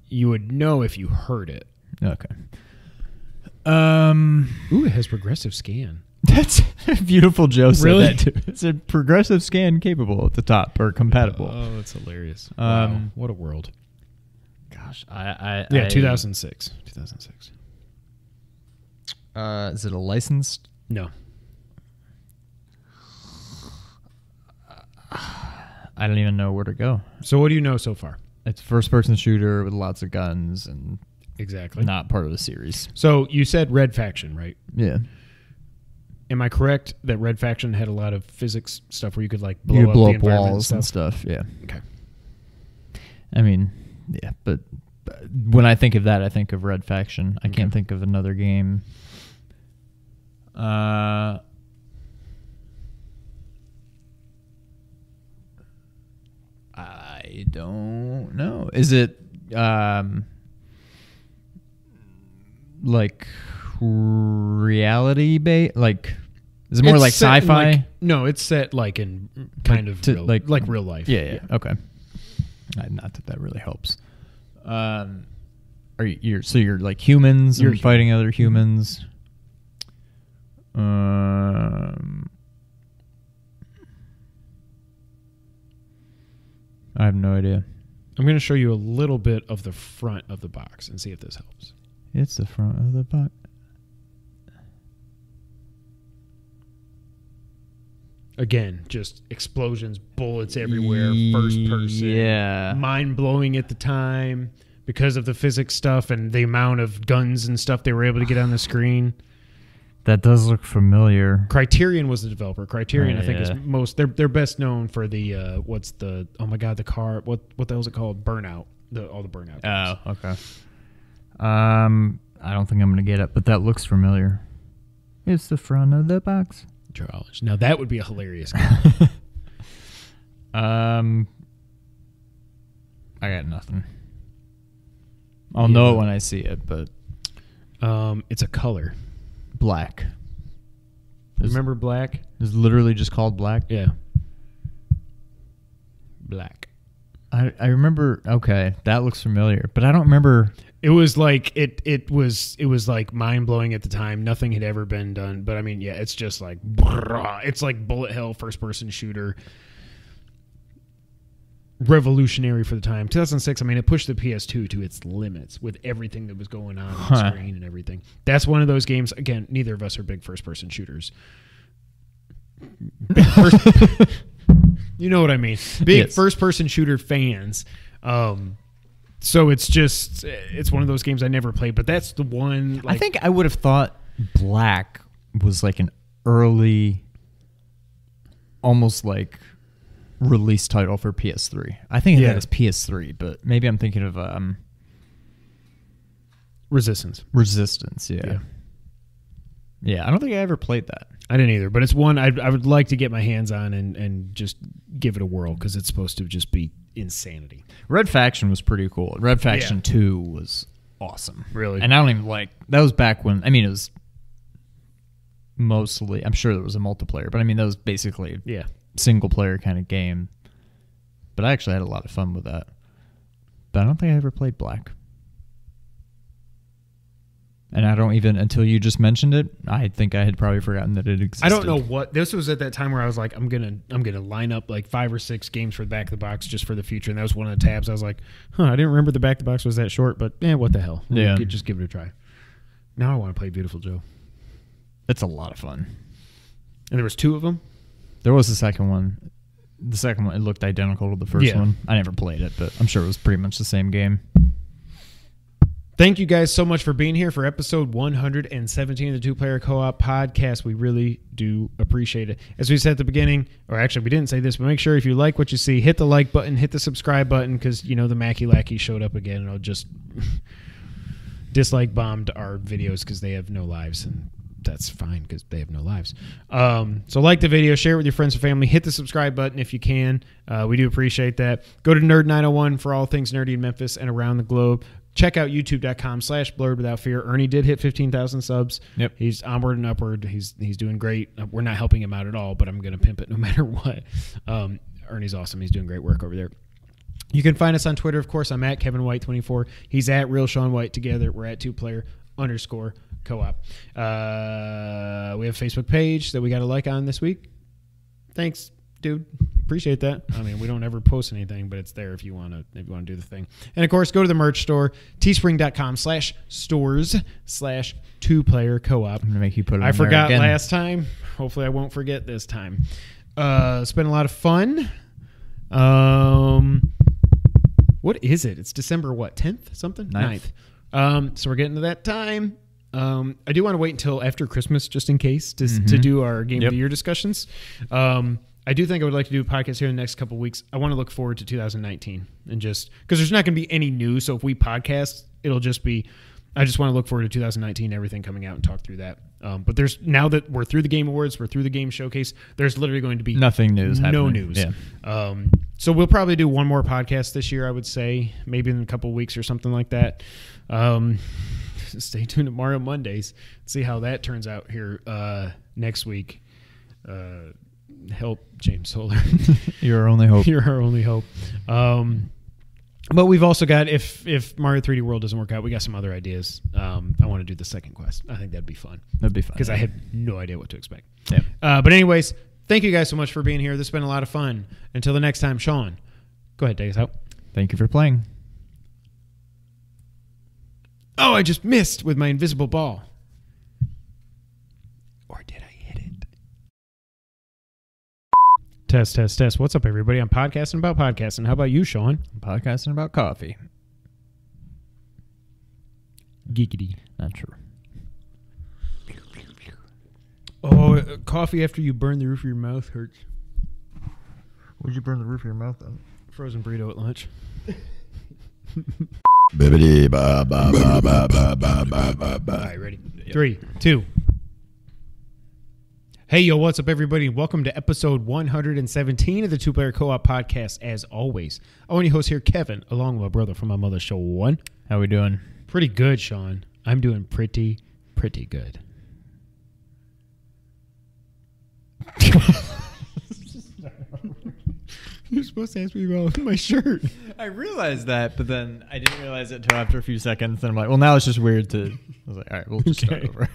you would know if you heard it. Okay. Ooh, it has progressive scan. That's Beautiful Joe said Really? that too. It said progressive scan capable at the top or compatible. Oh, that's hilarious. Wow, what a world. Gosh, 2006. 2006. Is it a licensed? No. I don't even know where to go. So what do you know so far? It's a first-person shooter with lots of guns and exactly not part of the series. So you said Red Faction, right? Yeah. Am I correct that Red Faction had a lot of physics stuff where you could like blow up the walls and stuff? Yeah. Okay. I mean, yeah, but when I think of that, I think of Red Faction. I can't think of another game. I I don't know. Is it like reality based? Like, is it more like sci-fi? No, it's set like in kind of real, like real life. Yeah. Okay. Not that really helps. You're like humans? You're fighting other humans. I have no idea. I'm going to show you a little bit of the front of the box and see if this helps. It's the front of the box. Again, just explosions, bullets everywhere, first person. Yeah. Mind-blowing at the time because of the physics stuff and the amount of guns and stuff they were able to get on the screen. That does look familiar. Criterion was the developer. Criterion, I think, is most... They're best known for the... the car... What the hell is it called? Burnout. All the Burnout games. Oh, okay. I don't think I'm going to get it, but that looks familiar. It's the front of the box. Knowledge. Now, that would be a hilarious game. I got nothing. I'll know it when I see it, but... it's a color. Black. Remember black? It's literally just called black? Yeah. Black. I remember, okay, that looks familiar, but I don't remember. It was like it was like mind blowing at the time. Nothing had ever been done, but I mean, yeah, it's just like it's like bullet hell first person shooter. Revolutionary for the time. 2006, I mean, it pushed the PS2 to its limits with everything that was going on the screen and everything. That's one of those games. Again, neither of us are big first person shooters. You know what I mean? Big first person shooter fans. So it's one of those games I never played, but that's the one. I think I would have thought Black was like an early, almost like release title for PS3. I think that is PS3, but maybe I'm thinking of Resistance. Yeah, I don't think I ever played that. I didn't either, but it's one I would like to get my hands on and just give it a whirl because it's supposed to just be insanity. Red Faction was pretty cool. Red Faction 2 was awesome. Really? And I don't even that was back when, I mean, it was mostly, I'm sure there was a multiplayer, but I mean, that was basically single player kind of game. But I actually had a lot of fun with that. But I don't think I ever played Black. And I don't even, until you just mentioned it, I think I had probably forgotten that it existed. I don't know what, this was at that time where I was like, I'm gonna line up like 5 or 6 games for the back of the box just for the future. And that was one of the tabs. I was like, I didn't remember the back of the box was that short, but what the hell? Yeah. Just give it a try. Now I want to play Beautiful Joe. It's a lot of fun. And there was 2 of them? There was the second one. The second one, it looked identical to the first one. I never played it, but I'm sure it was pretty much the same game. Thank you guys so much for being here for episode 117 of the Two Player Co-op podcast. We really do appreciate it. As we said at the beginning, or actually we didn't say this, but make sure if you like what you see, hit the like button, hit the subscribe button, because the Mackie Lackey showed up again and I'll just dislike bombed our videos because they have no lives, and that's fine because they have no lives. So like the video, share it with your friends and family, hit the subscribe button if you can. We do appreciate that. Go to Nerd 901 for all things nerdy in Memphis and around the globe. Check out youtube.com/blurred without fear. Ernie did hit 15,000 subs. Yep. He's onward and upward. He's doing great. We're not helping him out at all, but I'm going to pimp it no matter what. Ernie's awesome. He's doing great work over there. You can find us on Twitter, of course. I'm at Kevin White 24. He's at Real Sean White. Together, we're at 2player_co-op. We have a Facebook page that we got a like on this week. Thanks, dude. Appreciate that. I mean, we don't ever post anything, but it's there if you want to do the thing. And of course, go to the merch store, teespring.com/stores/2player-co-op. I'm gonna make you put it. I forgot last time. Hopefully, I won't forget this time. It's been a lot of fun. What is it? It's December 10th something? 9th. So we're getting to that time. I do want to wait until after Christmas just in case to do our Game of the Year discussions. I do think I would like to do a podcast here in the next couple of weeks. I want to look forward to 2019 and just because there's not going to be any news. So if we podcast, it'll just be I just want to look forward to 2019, everything coming out, and talk through that. But there's now that we're through the Game Awards, we're through the Game Showcase, there's literally going to be nothing news no happening. news. Yeah. So we'll probably do one more podcast this year, I would say, maybe in a couple of weeks or something like that. Stay tuned to Mario Mondays. See how that turns out here next week. Help, James Solar. You're our only hope. You're our only hope. But we've also got, if Mario 3D World doesn't work out, we got some other ideas. I want to do the second quest. I think that'd be fun. That'd be fun. Because I had no idea what to expect. Yeah. But anyways, thank you guys so much for being here. This has been a lot of fun. Until the next time, Sean, go ahead, take us out. Thank you for playing. Oh, I just missed with my invisible ball. Or did I hit it? Test, test, test. What's up, everybody? I'm podcasting about podcasting. How about you, Sean? I'm podcasting about coffee. Geekity. Not true. Oh, coffee after you burn the roof of your mouth hurts. Where'd you burn the roof of your mouth on? Frozen burrito at lunch. Bibbidi ba ba ba ba ba ba ba ba ba. All right, ready? 3, 2. Hey, yo, what's up, everybody? Welcome to episode 117 of the Two Player Co-op Podcast. As always, I want your host here, Kevin, along with my brother from my mother's show, One. How we doing? Pretty good, Sean. I'm doing pretty good. You're supposed to ask me about my shirt. I realized that, but then I didn't realize it until after a few seconds. And I'm like, well, now it's just weird to... I was like, all right, we'll just start over.